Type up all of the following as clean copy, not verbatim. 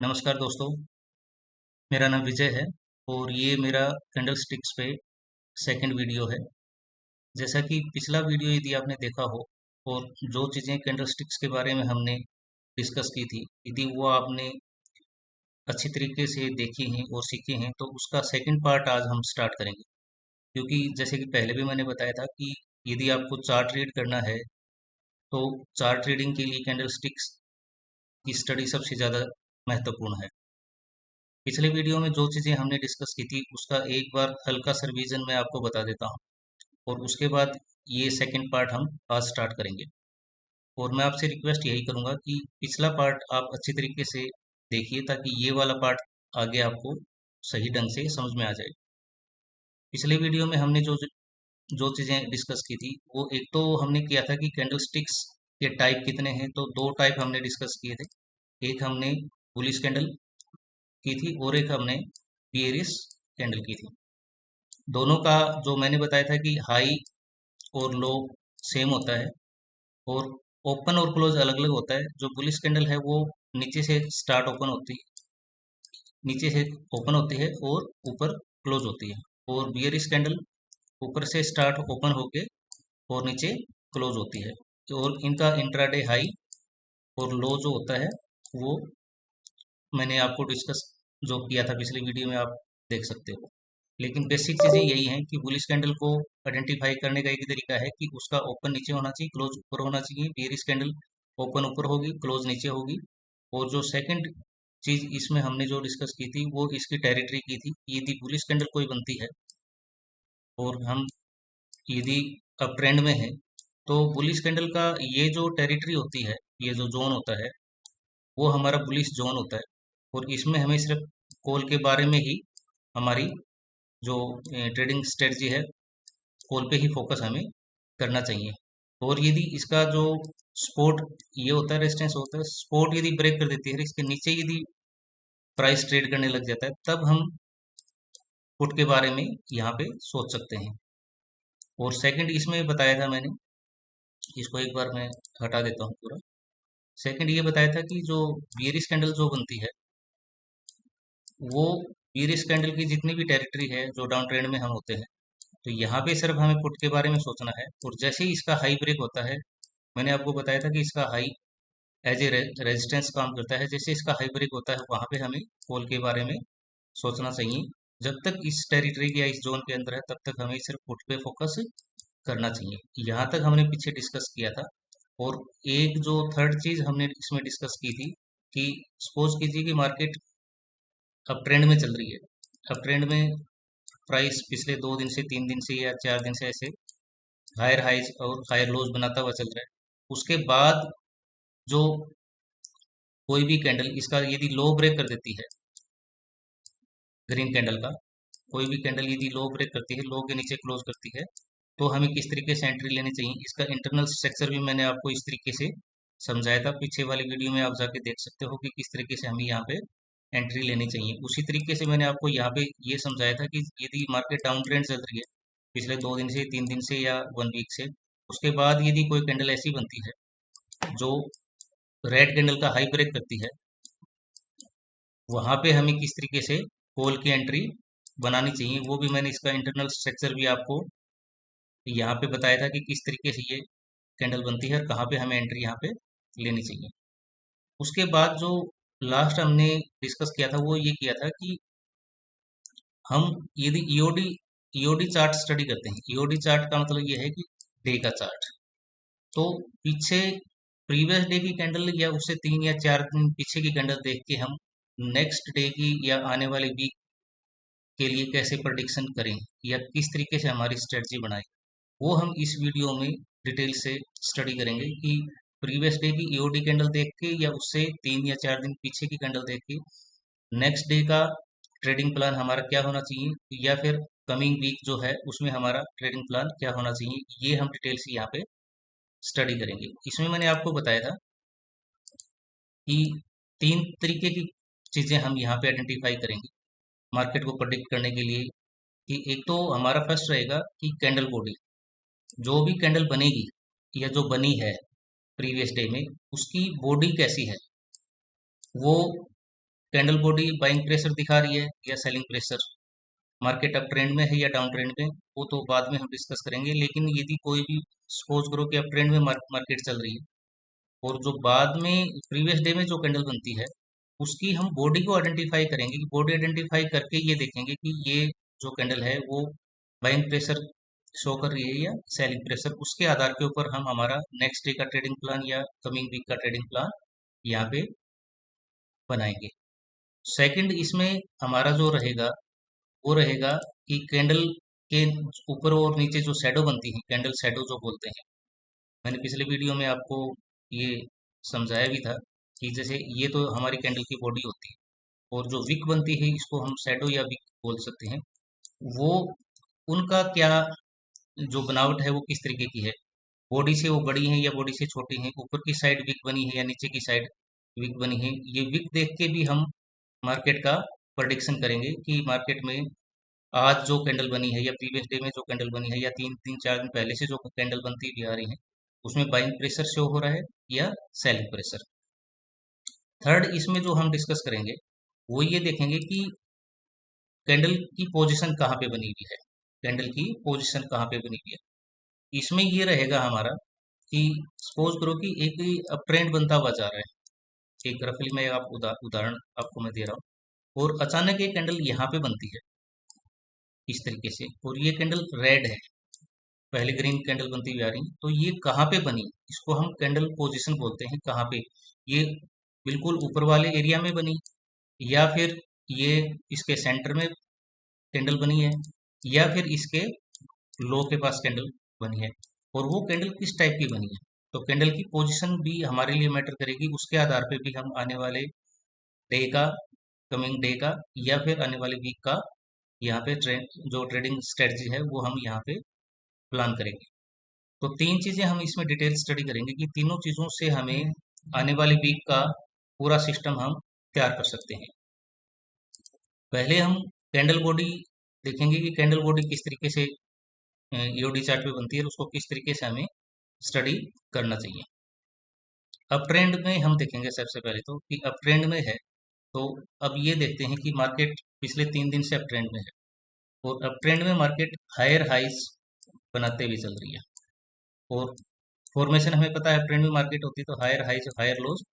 नमस्कार दोस्तों। मेरा नाम विजय है और ये मेरा कैंडल स्टिक्स पे सेकंड वीडियो है। जैसा कि पिछला वीडियो यदि आपने देखा हो और जो चीज़ें कैंडल स्टिक्स के बारे में हमने डिस्कस की थी, यदि वो आपने अच्छी तरीके से देखी हैं और सीखे हैं तो उसका सेकंड पार्ट आज हम स्टार्ट करेंगे। क्योंकि जैसे कि पहले भी मैंने बताया था कि यदि आपको चार्ट रीड करना है तो चार्ट रीडिंग के लिए कैंडल स्टिक्स की स्टडी सबसे ज़्यादा महत्वपूर्ण है। पिछले वीडियो में जो चीज़ें हमने डिस्कस की थी उसका एक बार हल्का सा रिवीजन मैं आपको बता देता हूँ और उसके बाद ये सेकंड पार्ट हम आज स्टार्ट करेंगे। और मैं आपसे रिक्वेस्ट यही करूँगा कि पिछला पार्ट आप अच्छी तरीके से देखिए ताकि ये वाला पार्ट आगे आपको सही ढंग से समझ में आ जाए। पिछले वीडियो में हमने जो जो चीज़ें डिस्कस की थी वो एक तो हमने किया था कि कैंडल स्टिक्स के टाइप कितने हैं, तो दो टाइप हमने डिस्कस किए थे। एक हमने बुलिश कैंडल की थी और एक हमने बियरिश कैंडल की थी। दोनों का जो मैंने बताया था कि हाई और लो सेम होता है और ओपन और क्लोज अलग अलग होता है। जो बुलिश कैंडल है वो नीचे से स्टार्ट ओपन होती है, नीचे से ओपन होती है और ऊपर क्लोज होती है। और बियरिश कैंडल ऊपर से स्टार्ट ओपन होके और नीचे क्लोज होती है। और इनका इंट्राडे हाई और लो जो होता है वो मैंने आपको डिस्कस जो किया था पिछली वीडियो में, आप देख सकते हो। लेकिन बेसिक चीज़ें यही हैं कि बुलिश कैंडल को आइडेंटिफाई करने का एक ही तरीका है कि उसका ओपन नीचे होना चाहिए, क्लोज ऊपर होना चाहिए। बेयरिश कैंडल ओपन ऊपर होगी, क्लोज नीचे होगी। और जो सेकंड चीज़ इसमें हमने जो डिस्कस की थी वो इसकी टेरिटरी की थी। यदि बुलिश कैंडल कोई बनती है और हम यदि अप ट्रेंड में है तो बुलिश कैंडल का ये जो टेरिटरी होती है, ये जो जोन होता है वो हमारा बुलिश जोन होता है। और इसमें हमें सिर्फ कॉल के बारे में ही हमारी जो ट्रेडिंग स्ट्रेटजी है कॉल पे ही फोकस हमें करना चाहिए। और यदि इसका जो सपोर्ट ये होता है, रेजिस्टेंस होता है, सपोर्ट यदि ब्रेक कर देती है, इसके नीचे यदि प्राइस ट्रेड करने लग जाता है तब हम पुट के बारे में यहाँ पे सोच सकते हैं। और सेकंड इसमें बताया था मैंने, इसको एक बार मैं हटा देता हूँ पूरा। सेकंड ये बताया था कि जो बियरिश कैंडल जो बनती है वो बियरिश कैंडल की जितनी भी टेरिटरी है जो डाउन ट्रेंड में हम होते हैं, तो यहाँ पे सिर्फ हमें पुट के बारे में सोचना है। और जैसे ही इसका हाई ब्रेक होता है, मैंने आपको बताया था कि इसका हाई एज ए रेजिस्टेंस काम करता है। जैसे इसका हाई ब्रेक होता है वहां पे हमें कॉल के बारे में सोचना चाहिए। जब तक इस टेरिटरी या इस जोन के अंदर है तब तक हमें सिर्फ पुट पे फोकस करना चाहिए। यहाँ तक हमने पीछे डिस्कस किया था। और एक जो थर्ड चीज हमने इसमें डिस्कस की थी कि सपोज कीजिए कि मार्केट अब ट्रेंड में चल रही है। अब ट्रेंड में प्राइस पिछले 2 दिन से 3 दिन से या 4 दिन से ऐसे हायर हाइज और हायर लोज बनाता हुआ चल रहा है। उसके बाद जो कोई भी कैंडल इसका यदि लो ब्रेक कर देती है, ग्रीन कैंडल का कोई भी कैंडल यदि लो ब्रेक करती है, लो के नीचे क्लोज करती है, तो हमें किस तरीके से एंट्री लेनी चाहिए। इसका इंटरनल स्ट्रक्चर भी मैंने आपको इस तरीके से समझाया था। पीछे वाले वीडियो में आप जाके देख सकते हो कि किस तरीके से हमें यहाँ पे एंट्री लेनी चाहिए। उसी तरीके से मैंने आपको यहाँ पे ये समझाया था कि यदि मार्केट डाउन ट्रेंड चल रही है पिछले 2 दिन से 3 दिन से या 1 वीक से, उसके बाद यदि कोई कैंडल ऐसी बनती है जो रेड कैंडल का हाई ब्रेक करती है, वहां पे हमें किस तरीके से कॉल की एंट्री बनानी चाहिए वो भी मैंने इसका इंटरनल स्ट्रक्चर भी आपको यहाँ पे बताया था कि किस तरीके से ये कैंडल बनती है और कहाँ पे हमें एंट्री यहाँ पे लेनी चाहिए। उसके बाद जो लास्ट हमने डिस्कस किया था वो ये किया था कि हम यदि ईओडी चार्ट स्टडी करते हैं, ईओडी चार्ट का मतलब ये है कि डे का चार्ट। तो पीछे प्रीवियस डे की कैंडल या उससे 3 या 4 दिन पीछे की कैंडल देख के हम नेक्स्ट डे की या आने वाले वीक के लिए कैसे प्रोडिक्शन करें या किस तरीके से हमारी स्ट्रेटजी बनाएं, वो हम इस वीडियो में डिटेल से स्टडी करेंगे कि प्रीवियस डे की ईओडी कैंडल देख के या उससे 3 या 4 दिन पीछे की कैंडल देख के नेक्स्ट डे का ट्रेडिंग प्लान हमारा क्या होना चाहिए, या फिर कमिंग वीक जो है उसमें हमारा ट्रेडिंग प्लान क्या होना चाहिए, ये हम डिटेल से यहाँ पे स्टडी करेंगे। इसमें मैंने आपको बताया था कि 3 तरीके की चीज़ें हम यहाँ पे आइडेंटिफाई करेंगे मार्केट को प्रेडिक्ट करने के लिए। कि एक तो हमारा फर्स्ट रहेगा कि कैंडल बॉडी, जो भी कैंडल बनेगी या जो बनी है प्रीवियस डे में उसकी बॉडी कैसी है, वो कैंडल बॉडी बाइंग प्रेशर दिखा रही है या selling pressure, market up trend में है या डाउन ट्रेंड में, वो तो बाद में हम डिस्कस करेंगे। लेकिन यदि कोई भी सपोज करो कि अप ट्रेंड में मार्केट चल रही है और जो बाद में प्रीवियस डे में जो कैंडल बनती है उसकी हम बॉडी को आइडेंटिफाई करेंगे, कि बॉडी आइडेंटिफाई करके ये देखेंगे कि ये जो कैंडल है वो बाइंग प्रेशर शो कर रही है या सेलिंग प्रेशर, उसके आधार के ऊपर हम हमारा नेक्स्ट डे का ट्रेडिंग प्लान या कमिंग वीक का ट्रेडिंग प्लान यहाँ पे बनाएंगे। सेकंड इसमें हमारा जो रहेगा वो रहेगा कि कैंडल के ऊपर और नीचे जो शैडो बनती है, कैंडल शैडो जो बोलते हैं, मैंने पिछले वीडियो में आपको ये समझाया भी था कि जैसे ये तो हमारी कैंडल की बॉडी होती है और जो विक बनती है इसको हम शैडो या विक बोल सकते हैं। वो उनका क्या जो बनावट है वो किस तरीके की है, बॉडी से वो बड़ी है या बॉडी से छोटी है, ऊपर की साइड विक बनी है या नीचे की साइड विक बनी है, ये विक देख के भी हम मार्केट का प्रेडिक्शन करेंगे कि मार्केट में आज जो कैंडल बनी है या प्रीवियस डे में जो कैंडल बनी है या तीन तीन चार दिन पहले से जो कैंडल बनती हुई आ रही है उसमें बाइंग प्रेशर शो हो रहा है या सेलिंग प्रेशर। थर्ड इसमें जो हम डिस्कस करेंगे वो ये देखेंगे कि कैंडल की पोजीशन कहाँ पे बनी हुई है, कैंडल की पोजीशन कहाँ पे बनी हुई है। इसमें ये रहेगा हमारा कि सपोज करो कि एक अप ट्रेंड बनता हुआ जा रहा है, एक रफली में आप उदाहरण आपको मैं दे रहा हूँ, और अचानक एक कैंडल यहाँ पे बनती है इस तरीके से, और ये कैंडल रेड है, पहले ग्रीन कैंडल बनती हुई आ रही है, तो ये कहाँ पे बनी, इसको हम कैंडल पोजीशन बोलते हैं। कहाँ पे, ये बिल्कुल ऊपर वाले एरिया में बनी, या फिर ये इसके सेंटर में कैंडल बनी है, या फिर इसके लो के पास कैंडल बनी है, और वो कैंडल किस टाइप की बनी है। तो कैंडल की पोजीशन भी हमारे लिए मैटर करेगी, उसके आधार पे भी हम आने वाले डे का, कमिंग डे का या फिर आने वाले वीक का यहाँ पे जो ट्रेडिंग स्ट्रेटजी है वो हम यहाँ पे प्लान करेंगे। तो तीन चीजें हम इसमें डिटेल स्टडी करेंगे कि तीनों चीजों से हमें आने वाले वीक का पूरा सिस्टम हम तैयार कर सकते हैं। पहले हम कैंडल बॉडी देखेंगे कि कैंडल बॉडी किस तरीके से ईओडी चार्ट पे बनती है और उसको किस तरीके से हमें स्टडी करना चाहिए। अप ट्रेंड में हम देखेंगे सबसे पहले तो कि अप ट्रेंड में है, तो अब ये देखते हैं कि मार्केट पिछले 3 दिन से अप ट्रेंड में है, और अप ट्रेंड में मार्केट हायर हाइज बनाते हुए चल रही है, और फॉर्मेशन हमें पता है ट्रेंड में मार्केट होती है तो हायर हाइज हायर लोज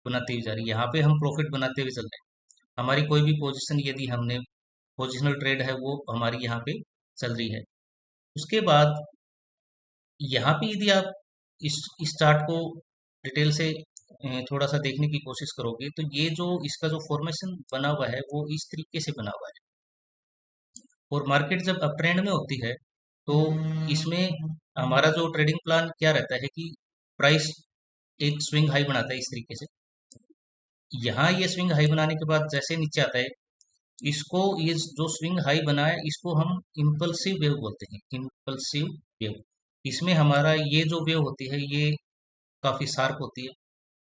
बनाती हुई जा रही है। यहाँ पे हम प्रॉफिट बनाते हुए चल रहे हैं, हमारी कोई भी पोजीशन यदि हमने पोजिशनल ट्रेड है वो हमारी यहाँ पे चल रही है। उसके बाद यहाँ पे यदि आप इस चार्ट को डिटेल से थोड़ा सा देखने की कोशिश करोगे तो ये जो इसका जो फॉर्मेशन बना हुआ है वो इस तरीके से बना हुआ है, और मार्केट जब अप ट्रेंड में होती है तो इसमें हमारा जो ट्रेडिंग प्लान क्या रहता है कि प्राइस एक स्विंग हाई बनाता है इस तरीके से, यहाँ ये स्विंग हाई बनाने के बाद जैसे नीचे आता है, इसको ये जो स्विंग हाई बना है इसको हम इम्पल्सिव वेव बोलते हैं, इम्पल्सिव वेव। इसमें हमारा ये जो वेव होती है ये काफी शार्प होती है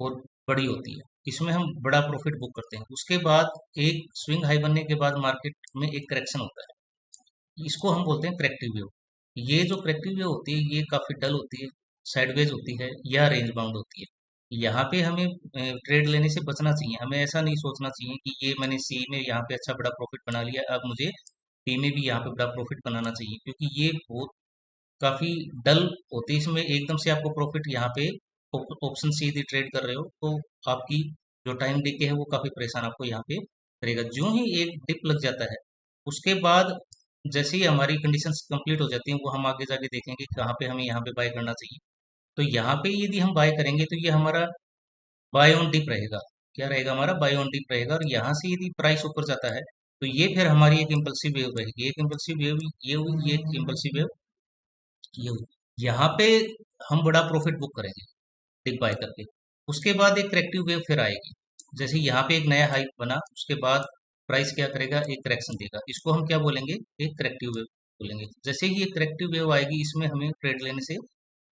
और बड़ी होती है, इसमें हम बड़ा प्रॉफिट बुक करते हैं। उसके बाद एक स्विंग हाई बनने के बाद मार्केट में एक करेक्शन होता है, इसको हम बोलते हैं करेक्टिव वेव। ये जो करेक्टिव वेव होती है ये काफी डल होती है, साइडवेज होती है या रेंज बाउंड होती है। यहाँ पे हमें ट्रेड लेने से बचना चाहिए, हमें ऐसा नहीं सोचना चाहिए कि ये मैंने सी में यहाँ पे अच्छा बड़ा प्रॉफिट बना लिया, अब मुझे पी में भी यहाँ पे बड़ा प्रॉफिट बनाना चाहिए, क्योंकि ये बहुत काफी डल होती है। इसमें एकदम से आपको प्रॉफिट यहाँ पे ऑप्शन सी यदि ट्रेड कर रहे हो तो आपकी जो टाइम डिके है वो काफी परेशान आपको यहाँ पे करेगा। जो ही एक डिप लग जाता है उसके बाद जैसे ही हमारी कंडीशंस कंप्लीट हो जाती हैं वो हम आगे जाके देखेंगे कहाँ पे हमें यहाँ पे बाय करना चाहिए। तो यहाँ पे यदि हम बाय करेंगे तो ये हमारा बाय ऑन डिप रहेगा, क्या रहेगा हमारा बाय ऑन डिप रहेगा, और यहाँ से यदि प्राइस ऊपर जाता है तो ये फिर हमारी एक इम्पल्सिव वेव रहेगी, एक इम्पल्सिव वेव ये हुई, ये एक इम्पल्सिव वेव ये हुई। यहाँ पे हम बड़ा प्रॉफिट बुक करेंगे डिप बाय करके। उसके बाद एक करेक्टिव वेव फिर आएगी, जैसे यहाँ पे एक नया हाई बना उसके बाद प्राइस क्या करेगा, एक करेक्शन देगा, इसको हम क्या बोलेंगे, एक करेक्टिव वेव बोलेंगे। जैसे ही ये करेक्टिव वेव आएगी इसमें हमें ट्रेड लेने से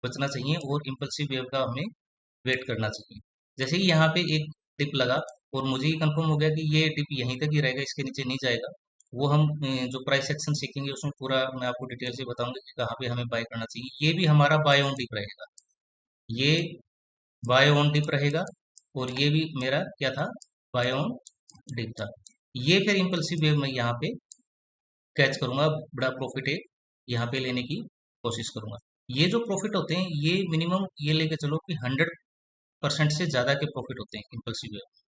बचना चाहिए और इम्पल्सिव वेव का हमें वेट करना चाहिए। जैसे ही यहाँ पे एक डिप लगा और मुझे ये कंफर्म हो गया कि ये डिप यहीं तक ही रहेगा, इसके नीचे नहीं जाएगा, वो हम जो प्राइस एक्शन सीखेंगे उसमें पूरा मैं आपको डिटेल से बताऊंगा कि कहाँ पे हमें बाय करना चाहिए। ये भी हमारा बाय ऑन डिप रहेगा, ये बाय ऑन डिप रहेगा, और ये भी मेरा क्या था, बाय ऑन डिप था। ये फिर इम्पल्सिव वेव मैं यहाँ पे कैच करूंगा, बड़ा प्रॉफिट है यहाँ पे लेने की कोशिश करूंगा। ये जो प्रॉफिट होते हैं ये मिनिमम ये लेके चलो कि 100% से ज़्यादा के प्रॉफिट होते हैं इम्पल्सिव वेव।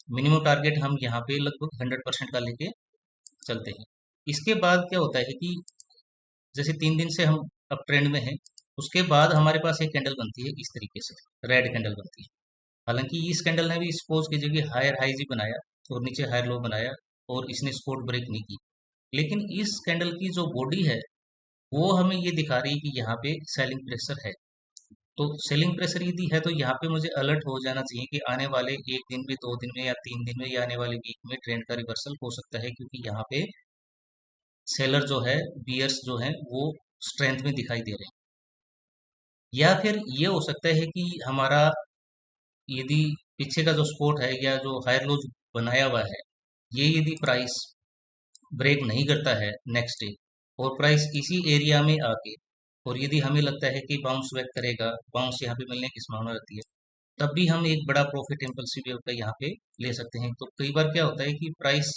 मिनिमम टारगेट हम यहाँ पे लगभग 100% का लेके चलते हैं। इसके बाद क्या होता है कि जैसे 3 दिन से हम अब ट्रेंड में हैं, उसके बाद हमारे पास एक कैंडल बनती है इस तरीके से, रेड कैंडल बनती है। हालांकि इस कैंडल ने भी सपोज कीजिए कि हायर हाई जी बनाया और नीचे हायर लो बनाया और इसने सपोर्ट ब्रेक नहीं की, लेकिन इस कैंडल की जो बॉडी है वो हमें ये दिखा रही है कि यहाँ पे सेलिंग प्रेशर है। तो सेलिंग प्रेशर यदि है तो यहाँ पे मुझे अलर्ट हो जाना चाहिए कि आने वाले 1 दिन में, 2 दिन में या 3 दिन में या आने वाले वीक में ट्रेंड का रिवर्सल हो सकता है, क्योंकि यहाँ पे सेलर जो है, बियर्स जो है वो स्ट्रेंथ में दिखाई दे रहे हैं। या फिर ये हो सकता है कि हमारा यदि पीछे का जो सपोर्ट है या जो हायर लो बनाया हुआ है, ये यदि प्राइस ब्रेक नहीं करता है नेक्स्ट डे और प्राइस इसी एरिया में आके, और यदि हमें लगता है कि बाउंस बैक करेगा, बाउंस यहाँ पे मिलने की संभावना रहती है, तब भी हम एक बड़ा प्रॉफिट इम्पल्सिव वेव का यहाँ पे ले सकते हैं। तो कई बार क्या होता है कि प्राइस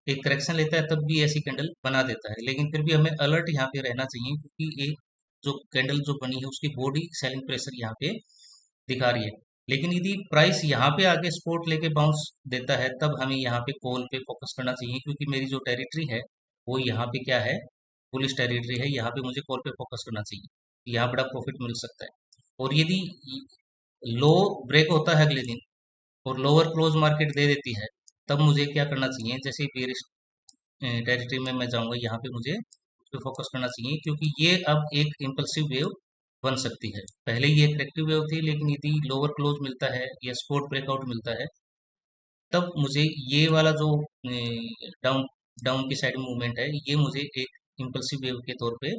एक करेक्शन लेता है तब भी ऐसी कैंडल बना देता है, लेकिन फिर भी हमें अलर्ट यहाँ पे रहना चाहिए, क्योंकि एक जो कैंडल जो बनी है उसकी बॉडी सेलिंग प्रेशर यहाँ पे दिखा रही है। लेकिन यदि प्राइस यहाँ पे आके सपोर्ट लेके बाउंस देता है तब हमें यहाँ पे कॉल पे फोकस करना चाहिए, क्योंकि मेरी जो टेरिटरी है वो यहाँ पे क्या है, बुलिश टेरिटरी है। यहाँ पे मुझे कॉल पे फोकस करना चाहिए, यहाँ बड़ा प्रॉफिट मिल सकता है। और यदि लो ब्रेक होता है अगले दिन और लोअर क्लोज मार्केट दे देती है, तब मुझे क्या करना चाहिए, जैसे बेरिश टेरिटरी में मैं जाऊंगा यहाँ पे मुझे उस पे फोकस करना चाहिए, क्योंकि ये अब एक इम्पल्सिव वेव बन सकती है। पहले ये करेक्टिव वेव थी, लेकिन यदि लोअर क्लोज मिलता है या स्पॉट ब्रेकआउट मिलता है, तब मुझे ये वाला जो डाउन डाउन की साइड मूवमेंट है, ये मुझे एक इम्पल्सिव वेव के तौर पे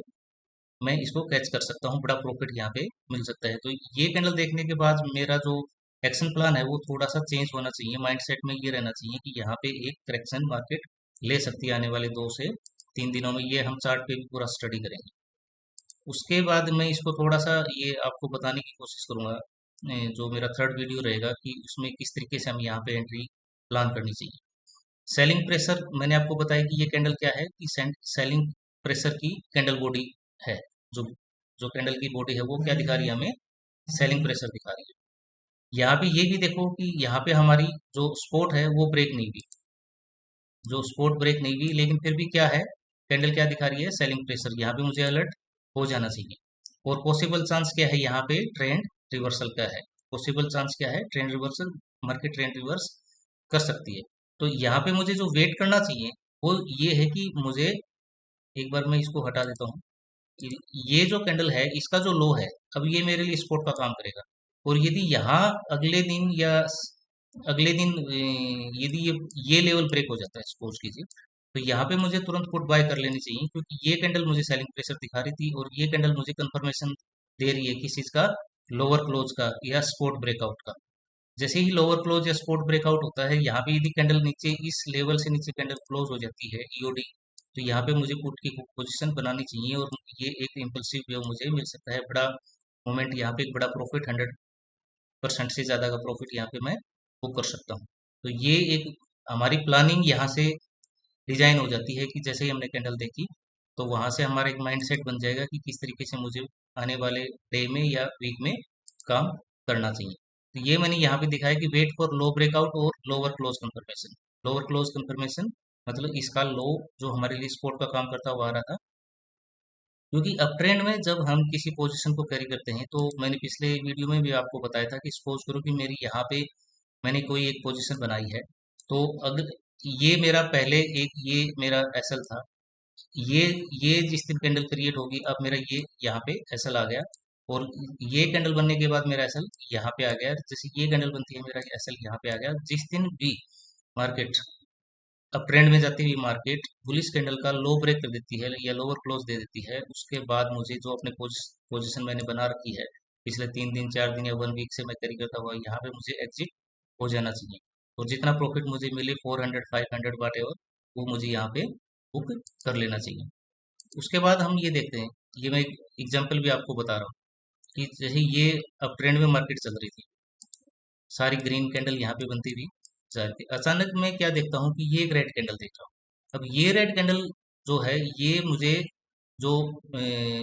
मैं इसको कैच कर सकता हूँ, बड़ा प्रॉफिट यहाँ पे मिल सकता है। तो ये कैंडल देखने के बाद मेरा जो एक्शन प्लान है वो थोड़ा सा चेंज होना चाहिए, माइंडसेट में ये रहना चाहिए कि यहाँ पे एक करेक्शन मार्केट ले सकती है आने वाले 2 से 3 दिनों में। ये हम चार्ट पे भी पूरा स्टडी करेंगे। उसके बाद मैं इसको थोड़ा सा ये आपको बताने की कोशिश करूंगा, जो मेरा थर्ड वीडियो रहेगा, कि उसमें किस तरीके से हम यहाँ पे एंट्री प्लान करनी चाहिए। सेलिंग प्रेशर मैंने आपको बताया कि ये कैंडल क्या है, कि सेलिंग प्रेशर की कैंडल बॉडी है। जो जो कैंडल की बॉडी है वो क्या दिखा रही है हमें, सेलिंग प्रेशर दिखा रही है। यहाँ पे ये भी देखो कि यहाँ पे हमारी जो सपोर्ट है वो ब्रेक नहीं हुई, जो सपोर्ट ब्रेक नहीं हुई, लेकिन फिर भी क्या है, कैंडल क्या दिखा रही है, सेलिंग प्रेशर। यहाँ पे मुझे अलर्ट हो जाना चाहिए। और पॉसिबल चांस क्या है, यहाँ पे ट्रेंड रिवर्सल का है। पॉसिबल चांस क्या है, trend reversal, market trend reverse कर सकती है। तो यहाँ पे मुझे जो वेट करना चाहिए वो ये है कि मुझे, एक बार मैं इसको हटा देता हूँ, कि ये जो कैंडल है इसका जो लो है, अब ये मेरे लिए सपोर्ट का काम करेगा। और यदि यहाँ अगले दिन या अगले दिन यदि ये लेवल ब्रेक हो जाता है सपोज कीजिए, तो यहाँ पे मुझे तुरंत पुट बाय कर लेनी चाहिए, क्योंकि ये कैंडल मुझे सेलिंग प्रेशर दिखा रही थी और ये कैंडल मुझे कंफर्मेशन दे रही है किस चीज का, लोअर क्लोज का या स्पोर्ट ब्रेकआउट का। जैसे ही लोअर क्लोज या स्पोर्ट ब्रेकआउट होता है, यहाँ पे यदि कैंडल नीचे इस लेवल से नीचे कैंडल क्लोज हो जाती है ईओडी, तो यहाँ पे मुझे पुट की पोजीशन बनानी चाहिए और ये एक इम्पल्सिव व्यू मुझे मिल सकता है, बड़ा मोमेंट यहाँ पे, एक बड़ा प्रॉफिट, 100% से ज़्यादा का प्रॉफिट यहाँ पे मैं बुक कर सकता हूँ। तो ये एक हमारी प्लानिंग यहाँ से डिजाइन हो जाती है, कि जैसे ही हमने कैंडल देखी तो वहां से हमारा एक माइंड सेट बन जाएगा कि किस तरीके से मुझे आने वाले डे में या वीक में काम करना चाहिए। तो ये मैंने यहाँ पे दिखाया कि वेट फॉर लो ब्रेकआउट और lower close confirmation. Lower close confirmation मतलब इसका लो जो हमारे लिए सपोर्ट का काम करता हुआ आ रहा था, क्योंकि अप ट्रेंड में जब हम किसी पोजीशन को कैरी करते हैं, तो मैंने पिछले वीडियो में भी आपको बताया था कि सपोज करो कि मेरी यहाँ पे मैंने कोई एक पोजीशन बनाई है, तो अगर ये मेरा पहले एक ये मेरा एसएल था, ये ये जिस दिन कैंडल क्रिएट होगी, अब मेरा ये यहाँ पे एसएल आ गया, और ये कैंडल बनने के बाद मेरा एसएल यहाँ पे आ गया। जैसे ये कैंडल बनती है मेरा एसएल यहाँ पे आ गया। जिस दिन भी मार्केट अब ट्रेंड में जाती हुई मार्केट बुलिश कैंडल का लो ब्रेक कर देती है या लोअर क्लोज दे देती है, उसके बाद मुझे जो अपने पोजीशन मैंने बना रखी है पिछले 3 दिन 4 दिन या 1 वीक से मैं कैरी करता हुआ, यहाँ पे मुझे एग्जिट हो जाना चाहिए। और जितना प्रॉफिट मुझे मिले 400 500 वाट एवर, वो मुझे यहाँ पे बुक कर लेना चाहिए। उसके बाद हम ये देखते हैं, ये मैं एक एग्जाम्पल भी आपको बता रहा हूँ, कि जैसे ये अब ट्रेंड में मार्केट चल रही थी, सारी ग्रीन कैंडल यहाँ पे बनती हुई जाके अचानक मैं क्या देखता हूँ कि ये एक रेड कैंडल देख रहा हूँ। अब ये रेड कैंडल जो है ये मुझे जो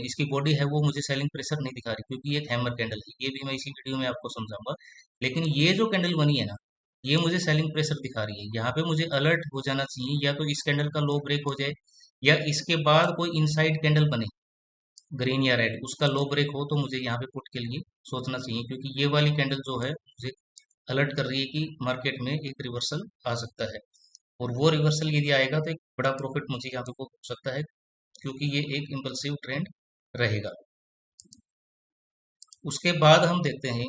इसकी बॉडी है वो मुझे सेलिंग प्रेशर नहीं दिखा रही, क्योंकि ये एक हैमर कैंडल है। ये भी मैं इसी वीडियो में आपको समझाऊंगा। लेकिन ये जो कैंडल बनी है ना, ये मुझे सेलिंग प्रेशर दिखा रही है। यहाँ पे मुझे अलर्ट हो जाना चाहिए, या तो इस कैंडल का लो ब्रेक हो जाए, या इसके बाद कोई इनसाइड कैंडल बने ग्रीन या रेड, उसका लो ब्रेक हो, तो मुझे यहाँ पे पुट के लिए सोचना चाहिए। क्योंकि ये वाली कैंडल जो है मुझे अलर्ट कर रही है कि मार्केट में एक रिवर्सल आ सकता है, और वो रिवर्सल यदि आएगा तो एक बड़ा प्रॉफिट मुझे यहाँ पे बुक हो सकता है, क्योंकि ये एक इम्पल्सिव ट्रेंड रहेगा। उसके बाद हम देखते हैं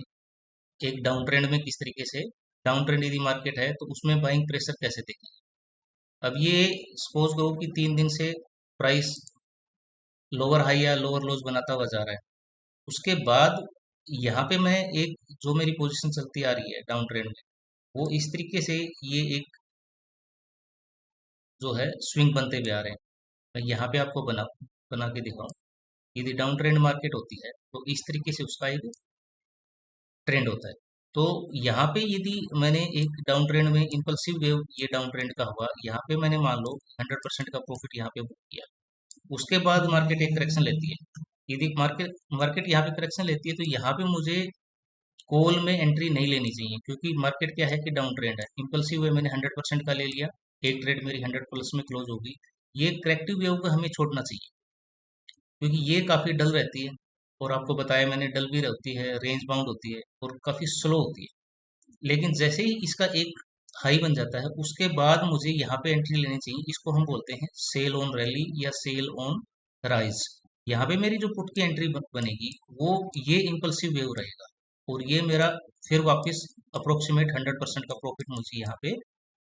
एक डाउन ट्रेंड में किस तरीके से, डाउन ट्रेंड यदि मार्केट है तो उसमें बाइंग प्रेशर कैसे देखें। अब ये सपोज करो कि 3 दिन से प्राइस लोअर हाई या लोअर लोज बनाता हुआ जा रहा है। उसके बाद यहाँ पे मैं एक जो मेरी पोजीशन चलती आ रही है डाउन ट्रेंड में, वो इस तरीके से ये एक जो है स्विंग बनते हुए आ रहे हैं। मैं यहाँ पे आपको बना बना के दिखाऊं। यदि डाउन ट्रेंड मार्केट होती है तो इस तरीके से उसका एक ट्रेंड होता है। तो यहाँ पे यदि मैंने एक डाउन ट्रेंड में इम्पल्सिव वेव ये डाउन ट्रेंड का हुआ, यहाँ पे मैंने मान लो 100% का प्रॉफिट यहाँ पे बुक किया। उसके बाद मार्केट एक करेक्शन लेती है। यदि मार्केट मार्केट यहाँ पे करेक्शन लेती है तो यहाँ पे मुझे कॉल में एंट्री नहीं लेनी चाहिए, क्योंकि मार्केट क्या है कि डाउन ट्रेंड है। इम्पल्सिव वे मैंने 100% का ले लिया, एक ट्रेड मेरी 100 प्लस में क्लोज होगी। ये करेक्टिव वेव को हमें छोड़ना चाहिए, क्योंकि ये काफ़ी डल रहती है, और आपको बताया मैंने डल भी रहती है, रेंज बाउंड होती है, और काफ़ी स्लो होती है। लेकिन जैसे ही इसका एक हाई बन जाता है, उसके बाद मुझे यहाँ पे एंट्री लेनी चाहिए। इसको हम बोलते हैं सेल ऑन रैली या सेल ऑन राइज। यहाँ पे मेरी जो पुट की एंट्री बनेगी वो ये इम्पल्सिव वेव रहेगा, और ये मेरा फिर वापस अप्रोक्सीमेट 100% का प्रॉफिट मुझे यहाँ पे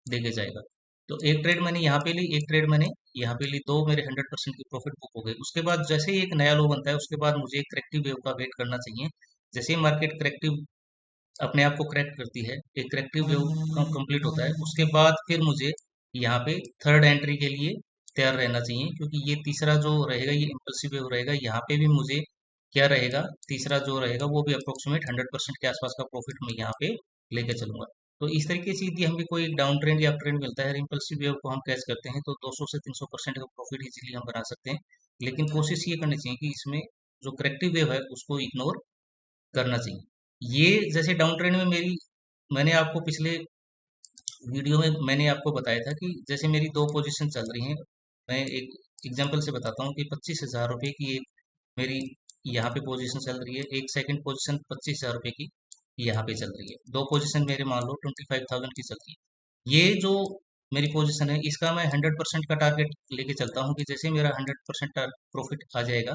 देके जाएगा। तो एक ट्रेड मैंने यहाँ पे ली, एक ट्रेड मैंने यहाँ पे ली, दो मेरे 100% की प्रॉफिट बुक हो गए। उसके बाद जैसे ही एक नया लो बनता है, उसके बाद मुझे एक करेक्टिव वेव का वेट करना चाहिए। जैसे ही मार्केट करेक्टिव अपने आप को करेक्ट करती है, एक करेक्टिव वेव कंप्लीट होता है, उसके बाद फिर मुझे यहाँ पे थर्ड एंट्री के लिए तैयार रहना चाहिए, क्योंकि ये तीसरा जो रहेगा ये इम्पल्सिव वेव रहेगा। यहाँ पे भी मुझे क्या रहेगा, तीसरा जो रहेगा वो भी अप्रोक्सीमेट 100% के आसपास का प्रॉफिट मैं यहाँ पे लेके चलूंगा। तो इस तरीके से यदि हमें कोई डाउन ट्रेंड या अप ट्रेंड मिलता है, इम्पल्सिव वेव को हम कैच करते हैं, तो 200 से 300% का प्रॉफिट इजीली हम बना सकते हैं। लेकिन कोशिश ये करनी चाहिए कि इसमें जो करेक्टिव वेव है उसको इग्नोर करना चाहिए। ये जैसे डाउन ट्रेंड में मेरी, मैंने आपको पिछले वीडियो में मैंने आपको बताया था कि जैसे मेरी दो पोजीशन चल रही हैं। मैं एक एग्जांपल से बताता हूँ कि 25,000 रुपये की एक मेरी यहाँ पे पोजीशन चल रही है, एक सेकंड पोजीशन 25,000 रुपये की यहाँ पे चल रही है। दो पोजीशन मेरे मान लो 25,000 की चल रही है। ये जो मेरी पोजीशन है इसका मैं 100% का टारगेट लेके चलता हूँ कि जैसे मेरा 100% प्रॉफिट आ जाएगा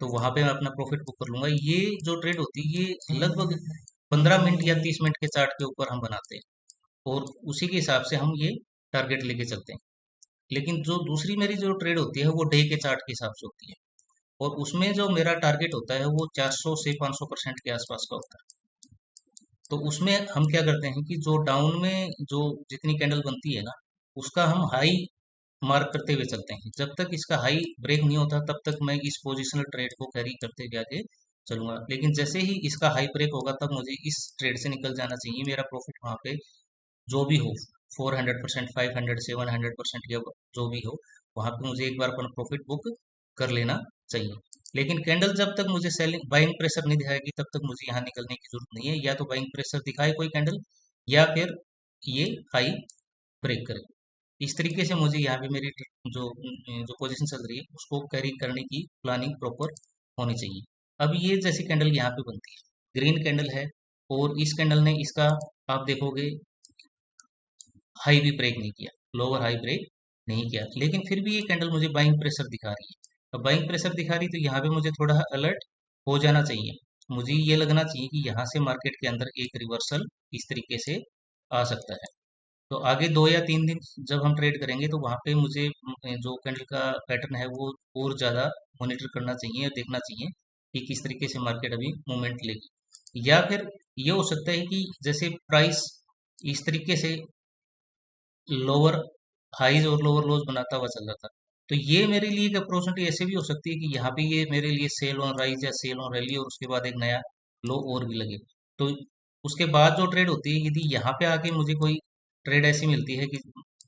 तो वहां पे मैं अपना प्रॉफिट बुक कर लूंगा। ये जो ट्रेड होती है ये लगभग 15 मिनट या 30 मिनट के चार्ट के ऊपर हम बनाते हैं, और उसी के हिसाब से हम ये टारगेट लेके चलते हैं। लेकिन जो दूसरी मेरी जो ट्रेड होती है वो डे के चार्ट के हिसाब से होती है, और उसमें जो मेरा टारगेट होता है वो 400 से 500% के आसपास का होता है। तो उसमें हम क्या करते हैं कि जो डाउन में जो जितनी कैंडल बनती है ना, उसका हम हाई मार्क करते हुए चलते हैं। जब तक इसका हाई ब्रेक नहीं होता तब तक मैं इस पोजिशनल ट्रेड को कैरी करते हुए आगे चलूंगा। लेकिन जैसे ही इसका हाई ब्रेक होगा तब मुझे इस ट्रेड से निकल जाना चाहिए। मेरा प्रॉफिट वहां पे जो भी हो, 400%, 500, 700% या जो भी हो, वहां पे मुझे एक बार अपना प्रॉफिट बुक कर लेना चाहिए। लेकिन कैंडल जब तक मुझे सेलिंग बाइंग प्रेशर नहीं दिखाएगी तब तक मुझे यहाँ निकलने की जरूरत नहीं है। या तो बाइंग प्रेशर दिखाए कोई कैंडल, या फिर ये हाई ब्रेक करे। इस तरीके से मुझे यहाँ पे मेरी जो जो पोजीशन चल रही है उसको कैरी करने की प्लानिंग प्रॉपर होनी चाहिए। अब ये जैसी कैंडल यहाँ पे बनती है, ग्रीन कैंडल है, और इस कैंडल ने इसका आप देखोगे हाई भी ब्रेक नहीं किया, लोअर हाई ब्रेक नहीं किया, लेकिन फिर भी ये कैंडल मुझे बाइंग प्रेशर दिखा रही है। अब बाइंग प्रेशर दिखा रही तो यहाँ पे मुझे थोड़ा अलर्ट हो जाना चाहिए। मुझे ये लगना चाहिए कि यहाँ से मार्केट के अंदर एक रिवर्सल इस तरीके से आ सकता है। तो आगे 2 या 3 दिन जब हम ट्रेड करेंगे तो वहाँ पे मुझे जो कैंडल का पैटर्न है वो और ज़्यादा मॉनिटर करना चाहिए, देखना चाहिए कि किस तरीके से मार्केट अभी मूवमेंट लेगी। या फिर ये हो सकता है कि जैसे प्राइस इस तरीके से लोअर हाईज और लोअर लोज बनाता हुआ चल रहा था, तो ये मेरे लिए एक अपॉर्चुनिटी ऐसे भी हो सकती है कि यहाँ पे ये मेरे लिए सेल ऑन राइज या सेल ऑन रैली, और उसके बाद एक नया लो और भी लगे। तो उसके बाद जो ट्रेड होती है, यदि यहाँ पे आके मुझे कोई ट्रेड ऐसी मिलती है कि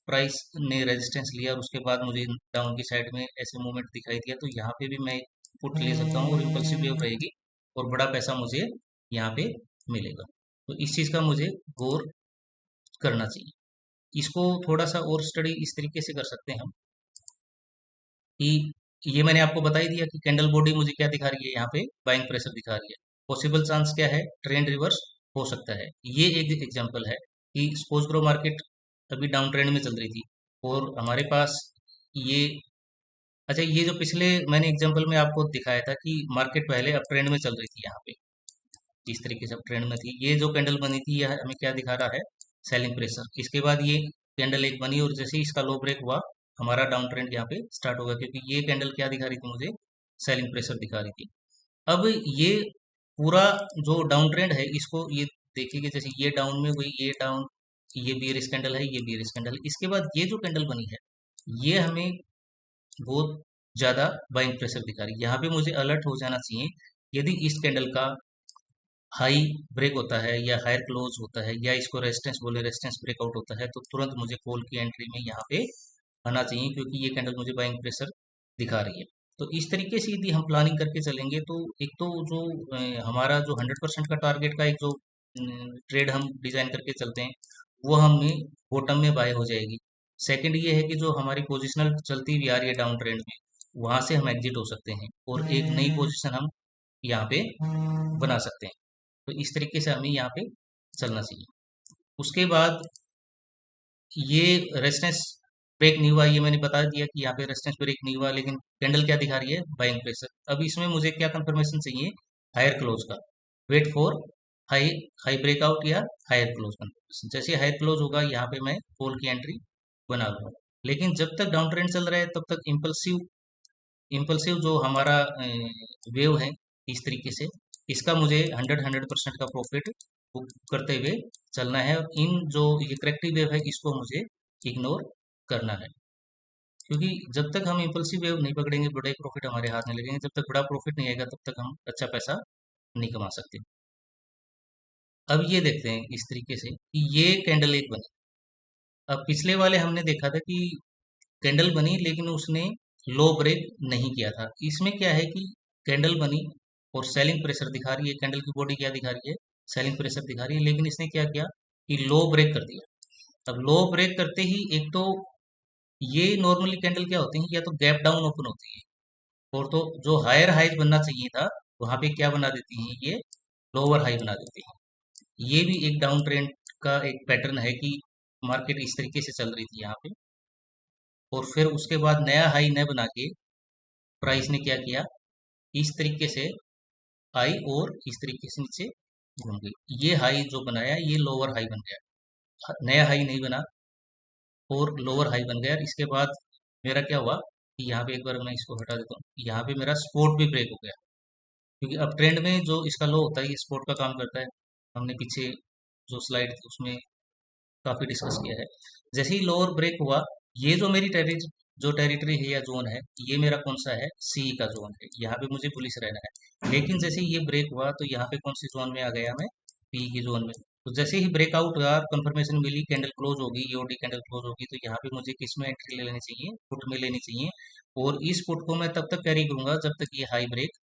प्राइस ने रेजिस्टेंस लिया और उसके बाद मुझे डाउन की साइड में ऐसे मूवमेंट दिखाई दिया, तो यहाँ पे भी मैं पुट ले सकता हूँ और इम्पल्सिव वेव रहेगी और बड़ा पैसा मुझे यहाँ पे मिलेगा। तो इस चीज़ का मुझे गौर करना चाहिए। इसको थोड़ा सा और स्टडी इस तरीके से कर सकते हैं हम कि ये मैंने आपको बता ही दिया कि कैंडल बॉडी मुझे क्या दिखा रही है, यहाँ पे बाइंग प्रेशर दिखा रही है। पॉसिबल चांस क्या है, ट्रेंड रिवर्स हो सकता है। ये एक एग्जांपल है कि स्पोज ग्रो मार्केट अभी डाउन ट्रेंड में चल रही थी और हमारे पास ये, अच्छा ये जो पिछले मैंने एग्जांपल में आपको दिखाया था कि मार्केट पहले अप ट्रेंड में चल रही थी, यहाँ पे जिस तरीके से अप ट्रेंड में थी, ये जो कैंडल बनी थी यह हमें क्या दिखा रहा है, सेलिंग प्रेशर। इसके बाद ये कैंडल एक बनी और जैसे ही इसका लो ब्रेक हुआ हमारा डाउन ट्रेंड यहाँ पे स्टार्ट होगा, क्योंकि ये कैंडल क्या दिखा रही थी मुझे, सेलिंग प्रेशर दिखा रही थी। अब ये पूरा जो डाउन ट्रेंड है इसको ये देखिए कि जैसे ये डाउन में हुई, ये डाउन, ये बियरिश कैंडल है, ये बियरिश कैंडल, इसके बाद ये जो कैंडल बनी है ये हमें बहुत ज्यादा बाइंग प्रेशर दिखा रही है। यहाँ पे मुझे अलर्ट हो जाना चाहिए, यदि इस कैंडल का हाई ब्रेक होता है या हायर क्लोज होता है या इसको रेजिस्टेंस बोले, रेजिस्टेंस ब्रेकआउट होता है, तो तुरंत मुझे कॉल की एंट्री में यहाँ पे आना चाहिए, क्योंकि ये कैंडल मुझे बाइंग प्रेशर दिखा रही है। तो इस तरीके से यदि हम प्लानिंग करके चलेंगे तो एक तो जो हमारा जो 100% का टारगेट का एक जो ट्रेड हम डिजाइन करके चलते हैं वो हमें बॉटम में बाय हो जाएगी। सेकंड ये है कि जो हमारी पोजिशनल चलती हुई आ रही है डाउन ट्रेंड में, वहां से हम एग्जिट हो सकते हैं और एक नई पोजीशन हम यहाँ पे बना सकते हैं। तो इस तरीके से हमें यहाँ पे चलना चाहिए। उसके बाद ये रेजिस्टेंस ब्रेक नहीं हुआ, ये मैंने बता दिया कि यहाँ पे रेजिस्टेंस ब्रेक नहीं हुआ, लेकिन कैंडल क्या दिखा रही है, बाइंग प्रेशर। अब इसमें मुझे क्या कंफर्मेशन चाहिए, हायर क्लोज का। Wait for high, high breakout या हायर क्लोज कंफर्मेशन। जैसे हायर क्लोज होगा यहाँ पे मैं कॉल की एंट्री बना लूंगा। लेकिन जब तक डाउन ट्रेंड चल रहा है तब तक इम्पल्सिव, इम्पल्सिव जो हमारा वेव है इस तरीके से, इसका मुझे 100% का प्रॉफिट बुक करते हुए चलना है। और इन जो ये करेक्टिव वेव है इसको मुझे इग्नोर करना है, क्योंकि जब तक हम इम्पल्सिव वेव नहीं पकड़ेंगे बड़े प्रॉफिट हमारे हाथ में लगेंगे, जब तक बड़ा प्रॉफिट नहीं आएगा तब तक हम अच्छा पैसा नहीं कमा सकते। अब ये देखते हैं इस तरीके से कि ये कैंडल एक बनी। अब पिछले वाले हमने देखा था कि कैंडल बनी लेकिन उसने लो ब्रेक नहीं किया था। इसमें क्या है कि कैंडल बनी और सेलिंग प्रेशर दिखा रही है, कैंडल की बॉडी क्या दिखा रही है, सेलिंग प्रेशर दिखा रही है, लेकिन इसने क्या किया कि लो ब्रेक कर दिया। अब लो ब्रेक करते ही एक तो ये नॉर्मली कैंडल क्या होती है, या तो गैप डाउन ओपन होती है, और तो जो हायर हाई बनना चाहिए था वहां पे क्या बना देती है, ये लोअर हाई बना देती है। ये भी एक डाउन ट्रेंड का एक पैटर्न है कि मार्केट इस तरीके से चल रही थी यहाँ पे, और फिर उसके बाद नया हाई न बना के प्राइस ने क्या किया, इस तरीके से आई और इस तरीके से नीचे घूम गई। ये हाई जो बनाया ये लोअर हाई बन गया, नया हाई नहीं बना और लोअर हाई बन गया। इसके बाद मेरा क्या हुआ कि यहाँ पे एक बार मैं इसको हटा देता हूँ, यहाँ पे मेरा स्पॉट भी ब्रेक हो गया, क्योंकि अब ट्रेंड में जो इसका लो होता है ये स्पॉट का काम करता है। हमने पीछे जो स्लाइड थी उसमें काफी डिस्कस किया है। जैसे ही लोअर ब्रेक हुआ, ये जो मेरी जो टेरिटरी है या जोन है, ये मेरा कौन सा है, सी का जोन है, यहाँ पे मुझे पुलिस रहना है। लेकिन जैसे ही ये ब्रेक हुआ तो यहाँ पे कौन सी जोन में आ गया, मैं पी की जोन में। तो जैसे ही ब्रेकआउट हुआ, कंफर्मेशन मिली, कैंडल क्लोज होगी, ईओडी कैंडल क्लोज होगी, तो यहाँ पे मुझे किस में एंट्री ले लेनी चाहिए, पुट में लेनी चाहिए। और इस पुट को मैं तब तक कैरी करूंगा जब तक ये हाई ब्रेक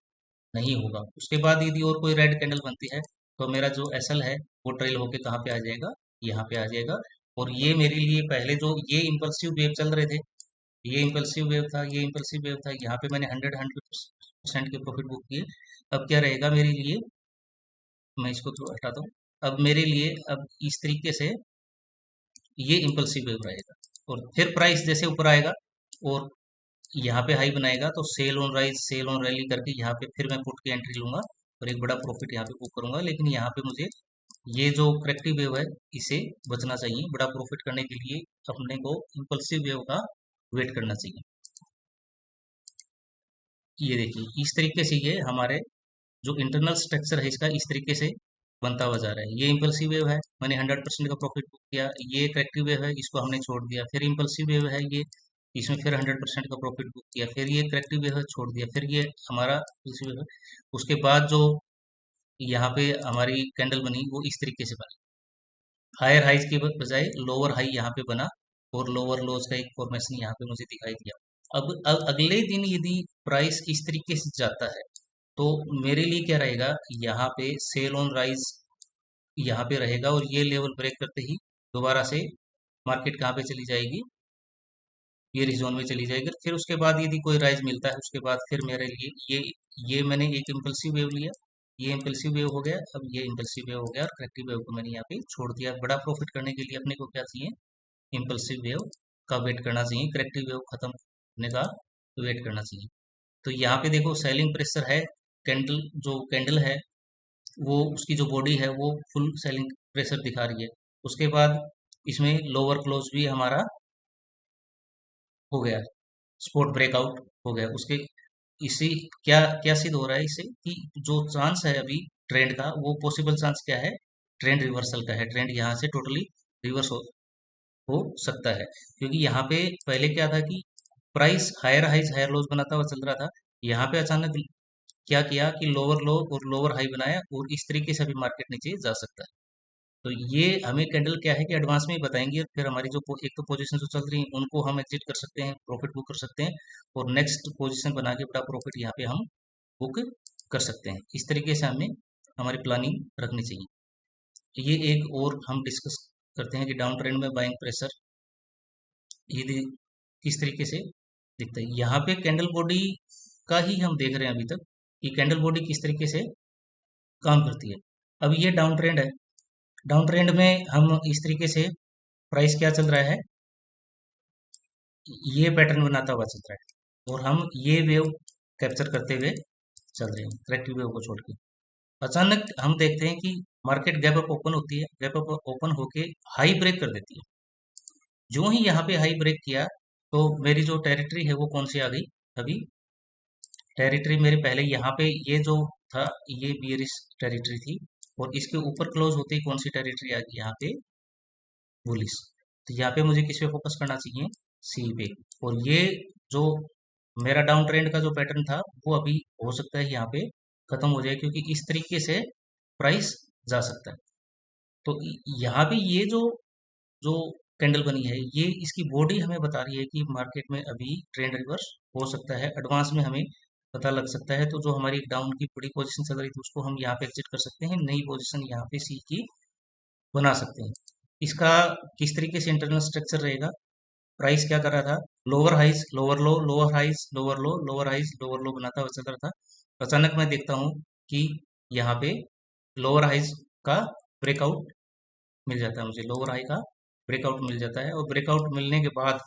नहीं होगा। उसके बाद यदि और कोई रेड कैंडल बनती है तो मेरा जो एसएल है वो ट्रेल होके कहाँ पे आ जाएगा, यहाँ पे आ जाएगा। और ये मेरे लिए पहले जो ये इम्पल्सिव वेव चल रहे थे, ये इम्पल्सिव वेव था, ये इम्पल्सिव वेव था, यहाँ पे मैंने 100% के प्रॉफिट बुक किए। अब क्या रहेगा मेरे लिए, मैं इसको थोड़ा हटाता हूँ। अब मेरे लिए अब इस तरीके से ये इम्पल्सिव वेव रहेगा, और फिर प्राइस जैसे ऊपर आएगा और यहाँ पे हाई बनाएगा तो sell on rise, sell on rally करके यहाँ पे फिर मैं पुट की एंट्री लूंगा और एक बड़ा प्रॉफिट यहाँ पे बुक करूंगा। लेकिन यहाँ पे मुझे ये जो करेक्टिव वेव है इसे बचना चाहिए। बड़ा प्रॉफिट करने के लिए अपने को इम्पल्सिव वेव का वेट करना चाहिए। ये देखिए इस तरीके से ये हमारे जो इंटरनल स्ट्रक्चर है इसका इस तरीके से बनता हुआ जा रहा है। ये इम्पल्सिव वेव है, मैंने 100% का प्रॉफिट बुक किया। ये करेक्टिव वेव है, इसको हमने छोड़ दिया। फिर इम्पल्सिव वेव है ये, इसमें फिर 100% का प्रॉफिट बुक किया। फिर ये करेक्टिव वेव है, छोड़ दिया। फिर ये हमारा इम्पल्सिव वेव है। उसके बाद जो यहाँ पे हमारी कैंडल बनी वो इस तरीके से बनी। हायर हाइज के बजाय लोअर हाई यहाँ पे बना और लोअर लोज का एक फॉर्मेशन यहाँ पे मुझे दिखाई दिया। अब अगले दिन यदि प्राइस इस तरीके से जाता है तो मेरे लिए क्या रहेगा, यहाँ पे सेल ऑन राइज यहाँ पे रहेगा और ये लेवल ब्रेक करते ही दोबारा से मार्केट कहाँ पे चली जाएगी, ये जोन में चली जाएगी। फिर उसके बाद यदि कोई राइज मिलता है उसके बाद फिर मेरे लिए ये मैंने एक इम्पल्सिव वेव लिया, ये इम्पल्सिव वेव हो गया, अब ये इम्पल्सिव वेव हो गया और करेक्टिव वेव को मैंने यहाँ पे छोड़ दिया। बड़ा प्रॉफिट करने के लिए अपने को क्या चाहिए, इम्पल्सिव वेव का वेट करना चाहिए, करेक्टिव वेव खत्म होने का वेट करना चाहिए। तो यहाँ पे देखो सेलिंग प्रेशर है, कैंडल जो कैंडल है वो उसकी जो बॉडी है वो फुल सेलिंग प्रेशर दिखा रही है। उसके बाद इसमें लोअर क्लोज भी हमारा हो गया, स्पॉट ब्रेकआउट हो गया उसके। इसी क्या क्या सिद्ध हो रहा है इससे कि जो चांस है अभी ट्रेंड का, वो पॉसिबल चांस क्या है, ट्रेंड रिवर्सल का है। ट्रेंड यहाँ से टोटली रिवर्स हो सकता है, क्योंकि यहाँ पे पहले क्या था कि price higher highs higher lows बनाता हुआ चल रहा था। यहाँ पे अचानक क्या किया कि लोअर लो और लोअर हाई बनाया और इस तरीके से अभी मार्केट नीचे जा सकता है। तो ये हमें कैंडल क्या है कि एडवांस में ही बताएंगे, फिर हमारी जो एक तो पोजीशन जो चल रही है उनको हम एग्जिट कर सकते हैं, प्रॉफिट बुक कर सकते हैं और नेक्स्ट पोजीशन बना के बड़ा प्रॉफिट यहाँ पे हम बुक कर सकते हैं। इस तरीके से हमें हमारी प्लानिंग रखनी चाहिए। ये एक और हम डिस्कस करते हैं कि डाउन ट्रेंड में बाइंग प्रेशर ये किस तरीके से दिखता है। यहाँ पे कैंडल बॉडी का ही हम देख रहे हैं अभी तक कि कैंडल बॉडी किस तरीके से काम करती है। अब ये डाउन ट्रेंड है, डाउन ट्रेंड में हम इस तरीके से प्राइस क्या चल रहा है, ये पैटर्न बनाता हुआ चल रहा है और हम ये वेव कैप्चर करते हुए चल रहे हैं करेक्टिव वेव को छोड़ के। अचानक हम देखते हैं कि मार्केट गैप अप ओपन होती है, गैप अप ओपन होके हाई ब्रेक कर देती है। जो ही यहाँ पे हाई ब्रेक किया तो मेरी जो टेरिटरी है वो कौन सी आ गई, अभी टेरिटरी मेरे पहले यहाँ पे ये जो था ये बियरिश टेरिटरी थी और इसके ऊपर क्लोज होते ही कौन सी टेरिटरी आ गई यहाँ पे, बुलिश। तो यहाँ पे मुझे किस पे फोकस करना चाहिए, सी पे। और ये जो मेरा डाउन ट्रेंड का जो पैटर्न था वो अभी हो सकता है यहाँ पे खत्म हो जाए, क्योंकि इस तरीके से प्राइस जा सकता है। तो यहाँ पे ये जो जो कैंडल बनी है ये इसकी बॉडी हमें बता रही है कि मार्केट में अभी ट्रेंड रिवर्स हो सकता है, एडवांस में हमें पता लग सकता है। तो जो हमारी डाउन की बड़ी पोजीशन चल रही थी उसको हम यहाँ पे एग्जिट कर सकते हैं, नई पोजीशन यहाँ पे सी की बना सकते हैं। इसका किस तरीके से इंटरनल स्ट्रक्चर रहेगा, प्राइस क्या कर रहा था, lower highs lower low, lower highs lower low, lower highs lower low बनाता हुआ चल रहा था। अचानक मैं देखता हूँ कि यहाँ पे लोअर हाइज का ब्रेकआउट मिल जाता है, मुझे लोअर हाई का ब्रेकआउट मिल जाता है और ब्रेकआउट मिलने के बाद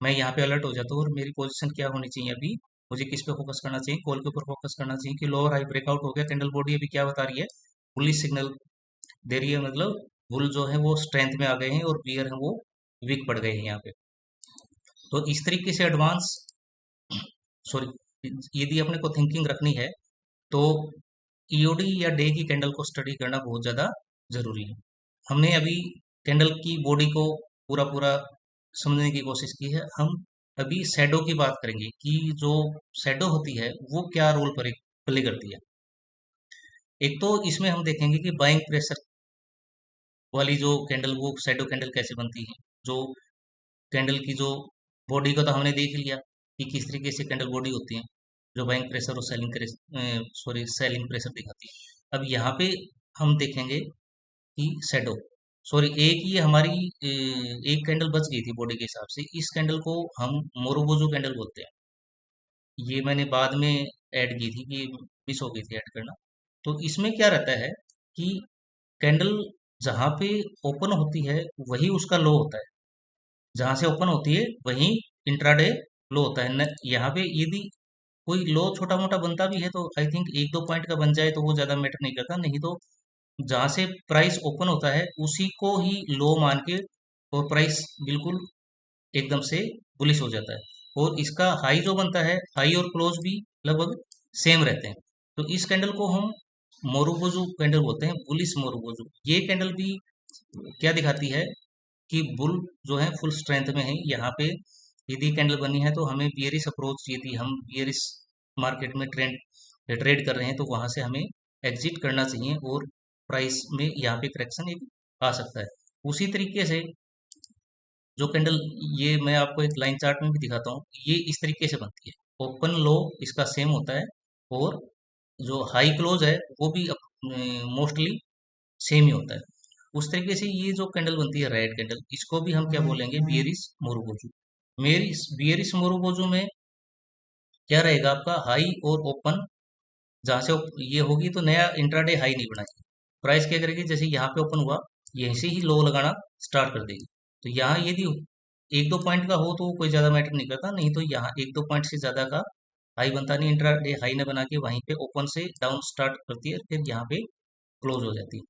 मैं यहाँ पे अलर्ट हो जाता हूँ और मेरी पोजीशन क्या होनी चाहिए, अभी मुझे किस पे फोकस करना चाहिए, कॉल के ऊपर फोकस करना चाहिए कि लोअर हाई ब्रेकआउट हो गया, कैंडल बॉडी अभी क्या बता रही है, बुलिश सिग्नल दे रही है, मतलब बुल जो है वो स्ट्रेंथ में आ गए हैं और बियर है वो वीक पड़ गए हैं यहाँ पे। तो इस तरीके से एडवांस सॉरी यदि अपने को थिंकिंग रखनी है तो ईओडी या डे की कैंडल को स्टडी करना बहुत ज़्यादा ज़रूरी है। हमने अभी कैंडल की बॉडी को पूरा पूरा समझने की कोशिश की है, हम अभी शैडो की बात करेंगे कि जो शैडो होती है वो क्या रोल प्ले करती है। एक तो इसमें हम देखेंगे कि बाइंग प्रेशर वाली जो कैंडल वो शैडो कैंडल कैसे बनती है। जो कैंडल की जो बॉडी को तो हमने देख लिया कि किस तरीके से कैंडल बॉडी होती है जो बाइंग प्रेशर और सेलिंग प्रेशर दिखाती है। अब यहाँ पे हम देखेंगे कि शैडो एक ये हमारी एक कैंडल बच गई थी बॉडी के हिसाब से, इस कैंडल को हम मोरोबोजो कैंडल बोलते हैं। ये मैंने बाद में ऐड की थी कि मिस हो गई थी ऐड करना। तो इसमें क्या रहता है कि कैंडल जहाँ पे ओपन होती है वही उसका लो होता है, जहाँ से ओपन होती है वहीं इंट्राडे लो होता है न। यहाँ पे यदि कोई लो छोटा मोटा बनता भी है तो आई थिंक एक दो पॉइंट का बन जाए तो वो ज़्यादा मैटर नहीं करता, नहीं तो जहाँ से प्राइस ओपन होता है उसी को ही लो मान के और प्राइस बिल्कुल एकदम से बुलिश हो जाता है। और इसका हाई जो बनता है, हाई और क्लोज भी लगभग सेम रहते हैं। तो इस कैंडल को हम मोरुबोजू कैंडल बोलते हैं, बुलिश मोरुबोजू। ये कैंडल भी क्या दिखाती है कि बुल जो है फुल स्ट्रेंथ में है। यहाँ पे यदि कैंडल बनी है तो हमें बियरिश अप्रोच, यदि हम बियरिश मार्केट में ट्रेड कर रहे हैं तो वहां से हमें एग्जिट करना चाहिए और प्राइस में यहाँ पे करेक्शन एक आ सकता है। उसी तरीके से जो कैंडल, ये मैं आपको एक लाइन चार्ट में भी दिखाता हूँ, ये इस तरीके से बनती है। ओपन लो इसका सेम होता है, और जो हाई क्लोज है वो भी मोस्टली सेम ही होता है। उस तरीके से ये जो कैंडल बनती है रेड कैंडल, इसको भी हम क्या बोलेंगे, बियरिश मोरुगोजू। मेरी बियरिश मोरुगोजू में क्या रहेगा आपका, हाई और ओपन, जहां से ये होगी तो नया इंट्राडे हाई नहीं बनाएगी। प्राइस क्या करेगी, जैसे यहाँ पे ओपन हुआ, यहीं से ही लो लगाना स्टार्ट कर देगी। तो यहाँ यदि एक दो पॉइंट का हो तो कोई ज्यादा मैटर नहीं करता, नहीं तो यहाँ एक दो पॉइंट से ज्यादा का हाई बनता नहीं, इंट्राडे हाई ने बना के वहीं पे ओपन से डाउन स्टार्ट करती है, फिर यहाँ पे क्लोज हो जाती है।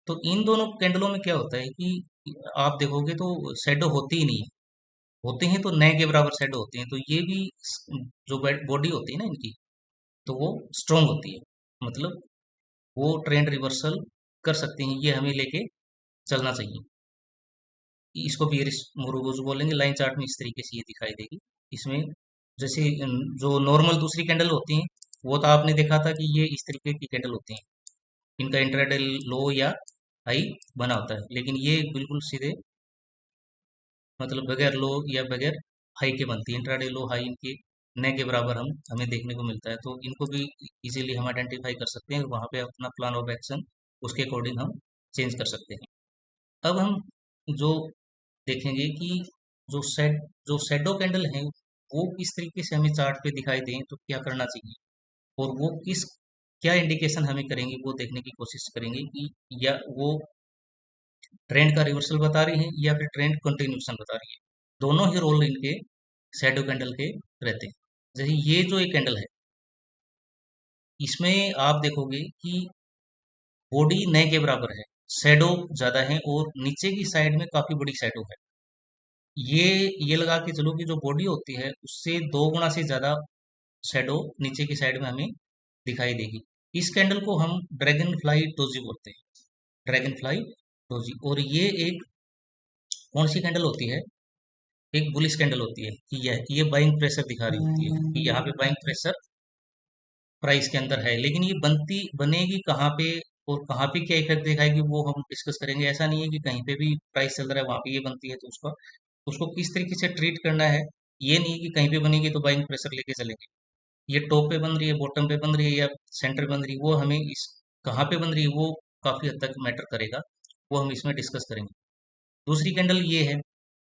तो इन दोनों कैंडलों में क्या होता है कि आप देखोगे तो शेडो होती ही नहीं है, होते हैं तो नए के बराबर शेडो होते हैं। तो ये भी जो बॉडी होती है ना इनकी, तो वो स्ट्रोंग होती है, मतलब वो ट्रेंड रिवर्सल कर सकते हैं, ये हमें लेके चलना चाहिए। इसको बियरिश मोरुगोजू बोलेंगे। लाइन चार्ट में इस तरीके से ये दिखाई देगी। इसमें जैसे जो नॉर्मल दूसरी कैंडल होती हैं, वो तो आपने देखा था कि ये इस तरीके की कैंडल होती हैं, इनका इंट्राडे लो या हाई बना होता है, लेकिन ये बिल्कुल सीधे, मतलब बगैर लो या बगैर हाई के बनती है। इंट्राडे लो हाई इनके न के बराबर हम हमें देखने को मिलता है, तो इनको भी इजीली हम आइडेंटिफाई कर सकते हैं, और वहाँ पे अपना प्लान ऑफ एक्शन उसके अकॉर्डिंग हम चेंज कर सकते हैं। अब हम जो देखेंगे कि जो सेट जो शेडो कैंडल है, वो किस तरीके से हमें चार्ट पे दिखाई दें तो क्या करना चाहिए, और वो किस क्या इंडिकेशन हमें करेंगे, वो देखने की कोशिश करेंगे कि या वो ट्रेंड का रिवर्सल बता रही है या फिर ट्रेंड कंटिन्यूशन बता रही है। दोनों ही रोल इनके शैडो कैंडल के रहते हैं। जैसे ये जो एक कैंडल है, इसमें आप देखोगे कि बॉडी नए के बराबर है, शैडो ज्यादा है, और नीचे की साइड में काफी बड़ी शैडो है। ये ये लगा के चलो कि जो बॉडी होती है उससे 2 गुना से ज्यादा शैडो नीचे की साइड में हमें दिखाई देगी। इस कैंडल को हम ड्रैगन फ्लाई डोजी बोलते हैं, ड्रैगन फ्लाई डोजी। और ये एक कौन सी कैंडल होती है, एक बुलिश कैंडल होती है कि ये बाइंग प्रेशर दिखा रही होती है कि यहाँ पे बाइंग प्रेशर प्राइस के अंदर है। लेकिन ये बनेगी कहाँ पे, और कहाँ पे क्या इफेक्ट दिखाएगी, वो हम डिस्कस करेंगे। ऐसा नहीं है कि कहीं पे भी प्राइस चल रहा है वहां पे ये बनती है तो उसका उसको किस तरीके से ट्रीट करना है। ये नहीं है कि कहीं पे बनेगी तो बाइंग प्रेशर लेके चलेंगे। ये टॉप पे बन रही है, बॉटम पे बन रही है, या सेंटर पे बन रही है, वो हमें इस कहाँ पे बन रही है वो काफी हद तक मैटर करेगा, वो हम इसमें डिस्कस करेंगे। दूसरी कैंडल ये है,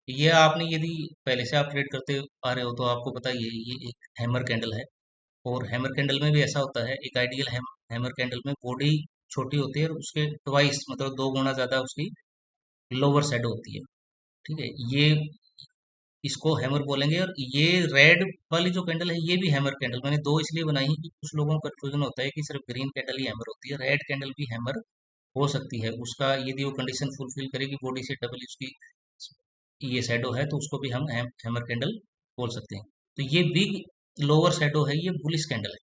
ये आपने यदि पहले से आप ट्रेड करते आ रहे हो तो आपको पता ही है, ये एक हैमर कैंडल है। और हैमर कैंडल में भी ऐसा होता है, एक आइडियल हैमर कैंडल में बॉडी छोटी होती है और उसके ट्वाइस, मतलब 2 गुना ज्यादा उसकी लोअर साइड होती है। ठीक है, ये इसको हैमर बोलेंगे। और ये रेड वाली जो कैंडल है, ये भी हैमर कैंडल मैंने दो इसलिए बनाई है कि कुछ लोगों को कंफ्यूजन होता है कि सिर्फ ग्रीन कैंडल ही हैमर होती है, रेड कैंडल भी हैमर हो सकती है। उसका यदि वो कंडीशन फुलफिल करेगी, बॉडी से डबल उसकी ये शैडो है, तो उसको भी हम हैमर कैंडल बोल सकते हैं। तो ये बिग लोअर शैडो है, ये बुलिश कैंडल है।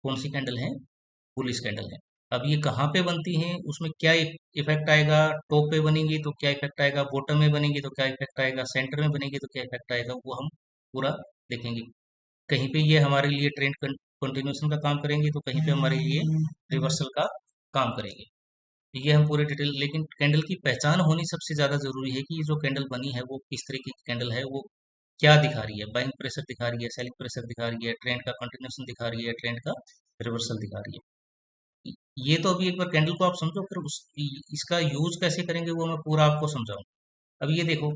कौन सी कैंडल है, बुलिश कैंडल है। अब ये कहाँ पे बनती हैं, उसमें क्या इफेक्ट आएगा, टॉप पे बनेंगी तो क्या इफेक्ट आएगा, बॉटम में बनेंगी तो क्या इफेक्ट आएगा, सेंटर में बनेंगी तो क्या इफेक्ट आएगा, वो हम पूरा देखेंगे। कहीं पे ये हमारे लिए ट्रेंड कंटिन्यूशन का काम करेंगे, तो कहीं पे हमारे लिए रिवर्सल का काम करेंगे। ये हम पूरे डिटेल, लेकिन कैंडल की पहचान होनी सबसे ज्यादा जरूरी है कि ये जो कैंडल बनी है वो किस तरीके की कैंडल है, वो क्या दिखा रही है, बाइंग प्रेशर दिखा रही है, सेलिंग प्रेशर दिखा रही है, ट्रेंड का कंटिन्यूशन दिखा रही है, ट्रेंड का रिवर्सल दिखा रही है। ये तो अभी एक बार कैंडल को आप समझो, फिर इसका यूज कैसे करेंगे वो मैं पूरा आपको समझाऊं। अब ये देखो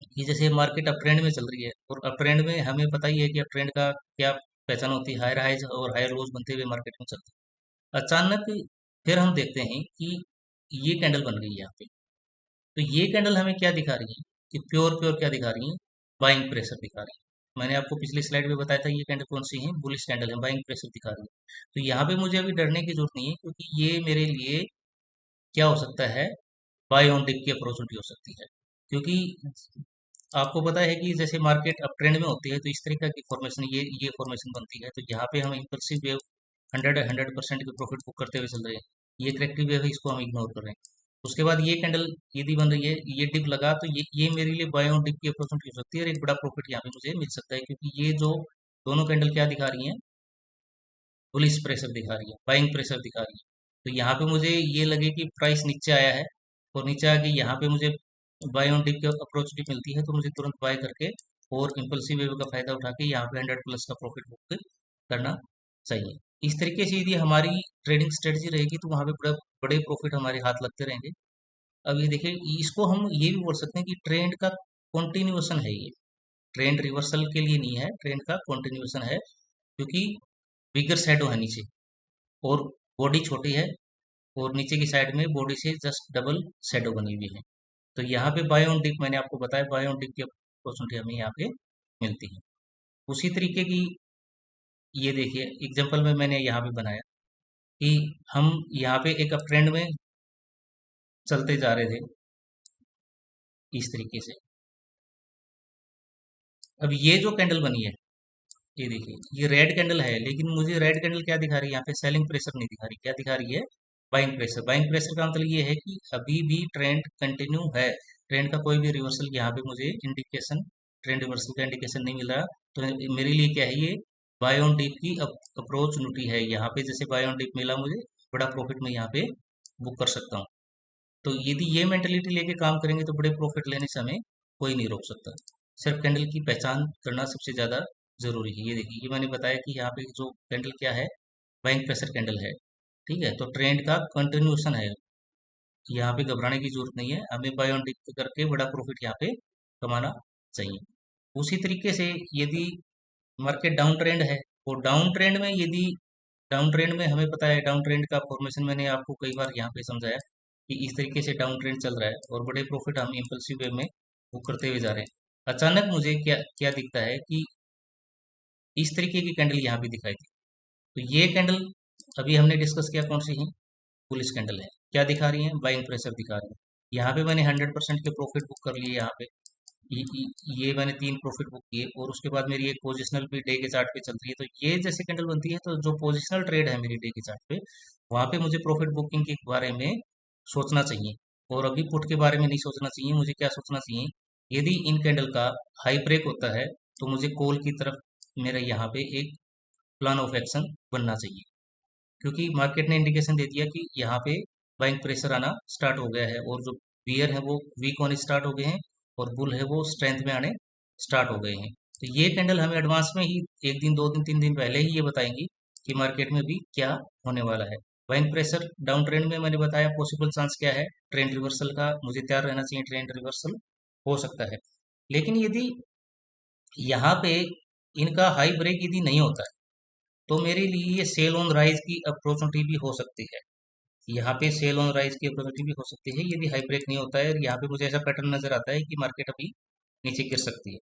कि जैसे मार्केट अप ट्रेंड में चल रही है, और अप ट्रेंड में हमें पता ही है कि अप ट्रेंड का क्या पहचान होती है, हायर हाइज और हायर लोज बनते हुए मार्केट में चलती है। अचानक फिर हम देखते हैं कि ये कैंडल बन गई है यहाँ पे। तो ये कैंडल हमें क्या दिखा रही है, कि प्योर प्योर क्या दिखा रही है, बाइंग प्रेशर दिखा रही है। मैंने आपको पिछली स्लाइड में बताया था ये कैंडल कौन सी है, बुलिश कैंडल है, बाइंग प्रेशर दिखा रही है। तो यहाँ पे मुझे अभी डरने की जरूरत नहीं है, क्योंकि ये मेरे लिए क्या हो सकता है, बाय ऑन डिप की अपॉर्चुनिटी हो सकती है। क्योंकि आपको पता है कि जैसे मार्केट अप ट्रेंड में होती है तो इस तरीके की फॉर्मेशन, ये फॉर्मेशन बनती है। तो यहाँ पे हम इम्पल्सिव वेव 100% के प्रॉफिट बुक करते हुए चल रहे हैं, ये करेक्टिव वेव है, इसको हम इग्नोर कर रहे हैं। उसके बाद ये कैंडल यदि बन रही है, ये डिप लगा, तो ये मेरे लिए बाय ऑन डिप की अपॉर्चुनिटी हो सकती है, और एक बड़ा प्रॉफिट यहाँ पे मुझे मिल सकता है। क्योंकि ये जो दोनों कैंडल क्या दिखा रही हैं, बुलिश प्रेशर दिखा रही है, बाइंग प्रेशर दिखा रही है। तो यहाँ पे मुझे ये लगे कि प्राइस नीचे आया है, और नीचे आके यहाँ पे मुझे बाय ऑन डिप की अपॉर्चुनिटी मिलती है, तो मुझे तुरंत बाय करके और इम्पल्सिव वेव का फायदा उठा के यहाँ पे 100 प्लस का प्रॉफिट बुक करना चाहिए। इस तरीके से यदि हमारी ट्रेडिंग स्ट्रेटजी रहेगी तो वहाँ पे बड़े बड़े प्रॉफिट हमारे हाथ लगते रहेंगे। अब ये देखिए, इसको हम ये भी बोल सकते हैं कि ट्रेंड का कंटिन्यूएशन है ये, ट्रेंड रिवर्सल के लिए नहीं है, ट्रेंड का कंटिन्यूएशन है, क्योंकि बिगर शैडो है नीचे और बॉडी छोटी है और नीचे की साइड में बॉडी से जस्ट डबल शैडो बनी हुई है। तो यहाँ पे बाय ऑन डिप मैंने आपको बताया, बाय ऑन डिप की अपॉर्चुनिटी हमें यहाँ पे मिलती है। उसी तरीके की ये देखिए एग्जांपल में मैंने यहाँ पे बनाया कि हम यहाँ पे एक अप ट्रेंड में चलते जा रहे थे इस तरीके से। अब ये जो कैंडल बनी है, ये देखिए ये रेड कैंडल है, लेकिन मुझे रेड कैंडल क्या दिखा रही है यहाँ पे, सेलिंग प्रेशर नहीं दिखा रही, क्या दिखा रही है, बाइंग प्रेशर। बाइंग प्रेशर का मतलब ये है कि अभी भी ट्रेंड कंटिन्यू है, ट्रेंड का कोई भी रिवर्सल यहाँ पे मुझे इंडिकेशन, ट्रेंड रिवर्सल का इंडिकेशन नहीं मिल रहा। तो मेरे लिए क्या है, ये बाय ऑन डिप की अपॉर्चुनिटी है। यहाँ पे जैसे बाय ऑन डिप मिला मुझे, बड़ा प्रॉफिट में यहाँ पे बुक कर सकता हूँ। तो यदि ये मेंटेलिटी लेके काम करेंगे तो बड़े प्रॉफिट लेने से हमें कोई नहीं रोक सकता। सिर्फ कैंडल की पहचान करना सबसे ज़्यादा ज़रूरी है। ये देखिए, ये मैंने बताया कि यहाँ पे जो कैंडल क्या है, बाइंग प्रेशर कैंडल है, ठीक है। तो ट्रेंड का कंटिन्यूएशन है, यहाँ पे घबराने की जरूरत नहीं है, हमें बाय ऑन डिप करके बड़ा प्रॉफिट यहाँ पे कमाना चाहिए। उसी तरीके से यदि मार्केट डाउन ट्रेंड है, और डाउन ट्रेंड में यदि डाउन ट्रेंड में हमें पता है, डाउन ट्रेंड का फॉर्मेशन मैंने आपको कई बार यहाँ पे समझाया कि इस तरीके से डाउन ट्रेंड चल रहा है और बड़े प्रॉफिट हम इम्पल्सिव वे में बुक करते हुए जा रहे हैं। अचानक मुझे क्या क्या दिखता है कि इस तरीके की कैंडल यहाँ पे दिखाई दी। तो ये कैंडल अभी हमने डिस्कस किया कौन सी है, बुलिश कैंडल है। क्या दिखा रही है, बाइंग प्रेशर दिखा रही है। यहाँ पे मैंने 100% के प्रॉफिट बुक कर लिए यहाँ पे, ये मैंने 3 प्रॉफिट बुक किए, और उसके बाद मेरी एक पोजिशनल भी डे के चार्ट पे चल रही है। तो ये जैसे कैंडल बनती है, तो जो पोजिशनल ट्रेड है मेरी डे के चार्ट पे, वहां पे मुझे प्रॉफिट बुकिंग के बारे में सोचना चाहिए, और अभी पुट के बारे में नहीं सोचना चाहिए। मुझे क्या सोचना चाहिए, यदि इन कैंडल का हाई ब्रेक होता है तो मुझे कॉल की तरफ मेरा यहाँ पे एक प्लान ऑफ एक्शन बनना चाहिए, क्योंकि मार्केट ने इंडिकेशन दे दिया कि यहाँ पे बाइंग प्रेशर आना स्टार्ट हो गया है, और जो बियर है वो वीक होने स्टार्ट हो गए हैं, और बुल है वो स्ट्रेंथ में आने स्टार्ट हो गए हैं। तो ये कैंडल हमें एडवांस में ही 1 दिन 2 दिन 3 दिन पहले ही ये बताएंगी कि मार्केट में भी क्या होने वाला है। बाइंग प्रेशर डाउन ट्रेंड में मैंने बताया पॉसिबल चांस क्या है, ट्रेंड रिवर्सल का मुझे तैयार रहना चाहिए, ट्रेंड रिवर्सल हो सकता है। लेकिन यदि यहाँ पे इनका हाई ब्रेक यदि नहीं होता है, तो मेरे लिए ये सेल ऑन राइज की अपॉर्चुनिटी भी हो सकती है। यहाँ पे सेल ऑन राइज की अपॉर्चुनिटी भी हो सकती है यदि हाई ब्रेक नहीं होता है, और यहाँ पे मुझे ऐसा पैटर्न नजर आता है कि मार्केट अभी नीचे गिर सकती है,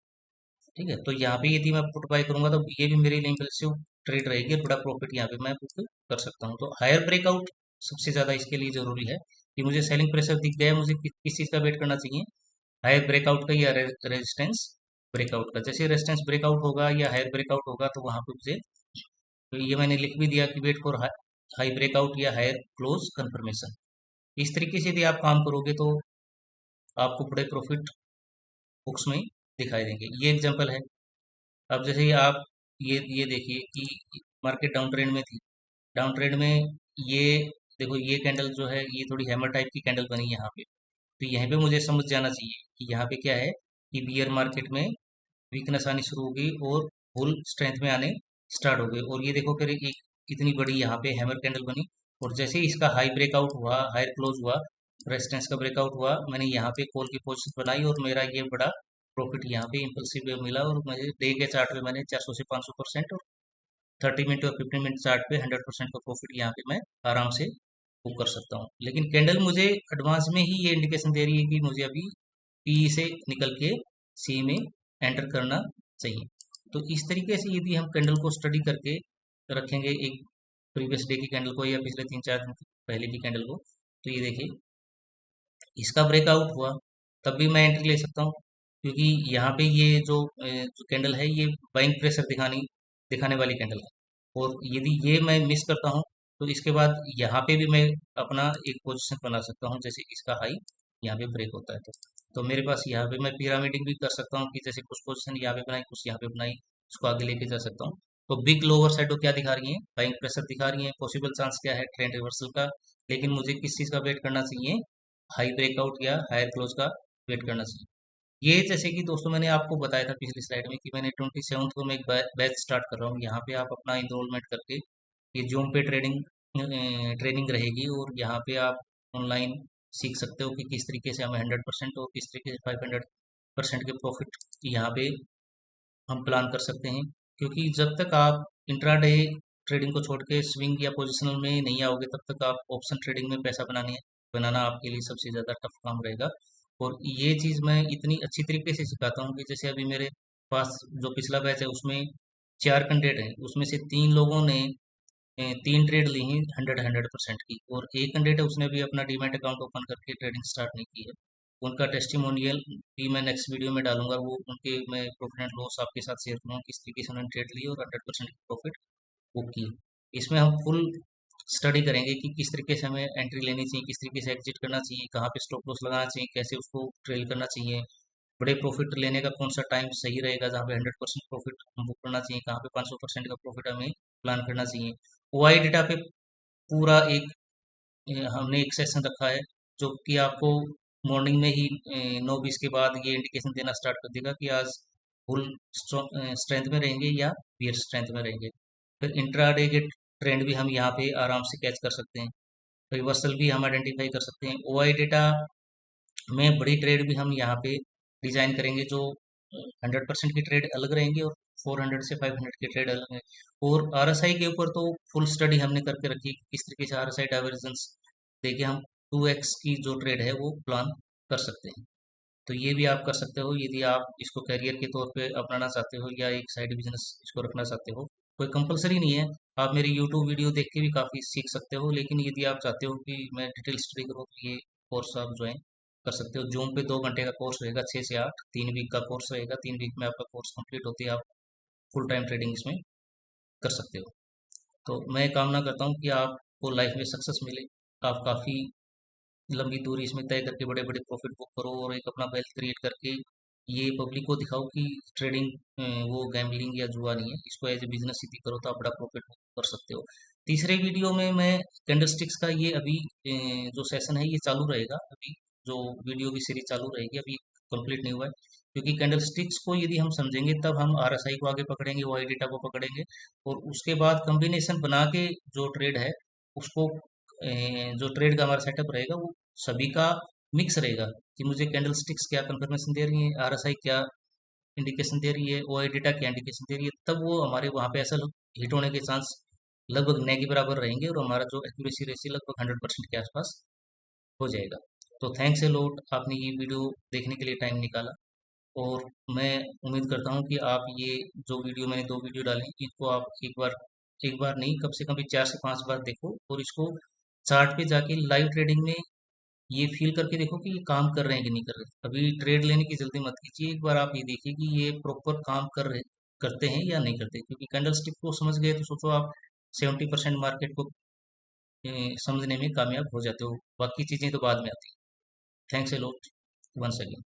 ठीक है। तो यहाँ पे यदि मैं पुट बाय करूंगा तो ये भी मेरे लिए इम्पल्सिव ट्रेड रहेगी, और बड़ा प्रॉफिट यहाँ पे मैं बुक कर सकता हूँ। तो हायर ब्रेकआउट सबसे ज्यादा इसके लिए जरूरी है कि मुझे सेलिंग प्रेशर दिख गया, मुझे किस चीज का वेट करना चाहिए, हायर ब्रेकआउट का या रेजिस्टेंस ब्रेकआउट का। जैसे रेजिस्टेंस ब्रेकआउट होगा या हायर ब्रेकआउट होगा, तो वहां पे मुझे, तो ये मैंने लिख भी दिया कि वेट फॉर हाई ब्रेकआउट या हायर क्लोज कंफर्मेशन। इस तरीके से यदि आप काम करोगे तो आपको बड़े प्रॉफिट बुक्स में दिखाई देंगे। ये एग्जांपल है। अब जैसे ये आप ये देखिए कि मार्केट डाउन ट्रेंड में थी, डाउन ट्रेंड में ये देखो, ये कैंडल जो है ये थोड़ी हैमर टाइप की कैंडल बनी यहाँ पे। तो यहाँ पे मुझे समझ जाना चाहिए कि यहाँ पे क्या है, कि बियर मार्केट में वीकनेस आनी शुरू हो गई और बुल स्ट्रेंथ में आने स्टार्ट हो गए। और ये देखो फिर एक इतनी बड़ी यहाँ पे हैमर कैंडल बनी, और जैसे ही इसका हाई ब्रेकआउट हुआ, हायर क्लोज हुआ, रेजिस्टेंस का ब्रेकआउट हुआ, मैंने यहाँ पे कॉल की पोजीशन बनाई, और मेरा ये बड़ा प्रॉफिट यहाँ पे इम्पल्सिव वे मिला। और मुझे डे के चार्ट पे मैंने 400 से 500%, और 30 मिनट और 15 मिनट चार्ट पे 100% का प्रॉफिट यहाँ पे मैं आराम से बुक कर सकता हूँ। लेकिन कैंडल मुझे एडवांस में ही ये इंडिकेशन दे रही है कि मुझे अभी पी से निकल के सी में एंटर करना चाहिए। तो इस तरीके से यदि हम कैंडल को स्टडी करके रखेंगे, एक प्रीवियस डे की कैंडल को या पिछले 3-4 दिन पहले की कैंडल को, तो ये देखिए इसका ब्रेकआउट हुआ तब भी मैं एंट्री ले सकता हूँ, क्योंकि यहाँ पे ये जो कैंडल है ये बाइंग प्रेशर दिखाने वाली कैंडल है। और यदि ये मैं मिस करता हूँ, तो इसके बाद यहाँ पे भी मैं अपना एक पोजीशन बना सकता हूँ, जैसे इसका हाई यहाँ पे ब्रेक होता है तो मेरे पास यहाँ पे मैं पिरामिडिंग भी कर सकता हूँ, कि जैसे कुछ पोजीशन यहाँ पे बनाई, कुछ यहाँ पे बनाई, उसको आगे लेके जा सकता हूँ। तो बिग लोअर साइड क्या दिखा रही है, बाइंग प्रेशर दिखा रही है, पॉसिबल चांस क्या है, ट्रेंड रिवर्सल का। लेकिन मुझे किस चीज़ का वेट करना चाहिए, हाई ब्रेकआउट या हायर क्लोज का वेट करना चाहिए। ये जैसे कि दोस्तों मैंने आपको बताया था पिछली स्लाइड में कि मैंने 27 को मैं एक बैच स्टार्ट कर रहा हूँ। यहाँ पे आप अपना इनरोलमेंट करके ये जूम पे ट्रेडिंग ट्रेनिंग रहेगी, और यहाँ पे आप ऑनलाइन सीख सकते हो कि किस तरीके से हमें 100% और किस तरीके से 500% के प्रॉफिट यहाँ पे हम प्लान कर सकते हैं। क्योंकि जब तक आप इंट्राडे ट्रेडिंग को छोड़ के स्विंग या पोजिशनल में नहीं आओगे, तब तक आप ऑप्शन ट्रेडिंग में पैसा बनाना आपके लिए सबसे ज़्यादा टफ काम रहेगा। और ये चीज़ मैं इतनी अच्छी तरीके से सिखाता हूँ कि जैसे अभी मेरे पास जो पिछला बैच है उसमें 4 कैंडिडेट हैं, उसमें से 3 लोगों ने 3 ट्रेड ली हैं 100% की, और एक कैंडिडेट है उसने भी अपना डीमैट अकाउंट ओपन करके ट्रेडिंग स्टार्ट नहीं की है। उनका टेस्टिमोनियल भी मैं नेक्स्ट वीडियो में डालूंगा, वो उनके मैं प्रॉफिट एंड लॉस आपके साथ शेयर करूँगा किस तरीके से उन्होंने ट्रेड ली और 100% प्रॉफिट बुक की। इसमें हम फुल स्टडी करेंगे कि किस तरीके से हमें एंट्री लेनी चाहिए, किस तरीके से एग्जिट करना चाहिए, कहाँ पे स्टॉप लॉस लगाना चाहिए, कैसे उसको ट्रेल करना चाहिए, बड़े प्रॉफिट लेने का कौन सा टाइम सही रहेगा जहाँ पे 100% प्रॉफिट हम बुक करना चाहिए, कहाँ पे 500% का प्रॉफिट हमें प्लान करना चाहिए। ओआई डेटा पे पूरा एक हमने एक सेशन रखा है, जो कि आपको मॉर्निंग में ही 9:20 के बाद ये इंडिकेशन देना स्टार्ट कर देगा कि आज फुल स्ट्रेंथ में रहेंगे या बियर स्ट्रेंथ में रहेंगे। फिर इंट्राडे के ट्रेंड भी हम यहाँ पे आराम से कैच कर सकते हैं, रिवर्सल भी हम आइडेंटिफाई कर सकते हैं। ओआई डेटा में बड़ी ट्रेड भी हम यहाँ पे डिजाइन करेंगे, जो 100% की ट्रेड अलग रहेंगी और 400 से 500 की ट्रेड अलग है। और आरएसआई के ऊपर तो फुल स्टडी हमने करके रखी है कि किस तरीके से आरएसआई डाइवर्जेंस देके हम 2x की जो ट्रेड है वो प्लान कर सकते हैं। तो ये भी आप कर सकते हो यदि आप इसको करियर के तौर पे अपनाना चाहते हो या एक साइड बिजनेस इसको रखना चाहते हो। कोई कंपलसरी नहीं है, आप मेरी यूट्यूब वीडियो देख के भी काफ़ी सीख सकते हो, लेकिन यदि आप चाहते हो कि मैं डिटेल स्टडी करूँ तो ये कोर्स आप ज्वाइन कर सकते हो। जूम पे 2 घंटे का कोर्स रहेगा, 6 से 8, 3 वीक का कोर्स रहेगा। 3 वीक में आपका कोर्स कंप्लीट होते ही आप फुल टाइम ट्रेडिंग इसमें कर सकते हो। तो मैं कामना करता हूँ कि आपको लाइफ में सक्सेस मिले, आप काफ़ी लंबी दूरी इसमें तय करके बड़े बड़े प्रॉफिट बुक करो, और एक अपना वेल्थ क्रिएट करके ये पब्लिक को दिखाओ कि ट्रेडिंग वो गैम्बलिंग या जुआ नहीं है, इसको एज ए बिजनेस यदि करो तो आप बड़ा प्रॉफिट बुक कर सकते हो। तीसरे वीडियो में मैं कैंडलस्टिक्स का ये अभी जो सेशन है ये चालू रहेगा, अभी जो वीडियो की सीरीज चालू रहेगी अभी कंप्लीट नहीं हुआ है। क्योंकि कैंडलस्टिक्स को यदि हम समझेंगे तब हम आरएसआई को आगे पकड़ेंगे, वाई डेटा को पकड़ेंगे, और उसके बाद कॉम्बिनेशन बना के जो ट्रेड है उसको जो ट्रेड का हमारा सेटअप रहेगा वो सभी का मिक्स रहेगा कि मुझे कैंडल स्टिक्स क्या कंफर्मेशन दे रही है, आरएसआई क्या इंडिकेशन दे रही है, ओआई डेटा क्या इंडिकेशन दे रही है, तब वो हमारे वहाँ पे ऐसा हिट होने के चांस लगभग न के बराबर रहेंगे, और हमारा जो एक्यूरेसी रेशियो लगभग 100% के आसपास हो जाएगा। तो थैंक्स ए लॉट, आपने ये वीडियो देखने के लिए टाइम निकाला, और मैं उम्मीद करता हूँ कि आप ये जो वीडियो मैंने 2 वीडियो डाली इनको आप एक बार नहीं कम से कम भी 4 से 5 बार देखो, और इसको चार्ट पे जाके लाइव ट्रेडिंग में ये फील करके देखो कि ये काम कर रहे हैं कि नहीं कर रहे। अभी ट्रेड लेने की जल्दी मत कीजिए, एक बार आप ये देखिए कि ये प्रॉपर काम करते हैं या नहीं करते। क्योंकि कैंडल स्टिक को समझ गए तो सोचो आप 70% मार्केट को समझने में कामयाब हो जाते हो, बाकी चीज़ें तो बाद में आती हैं। Thanks a lot once again.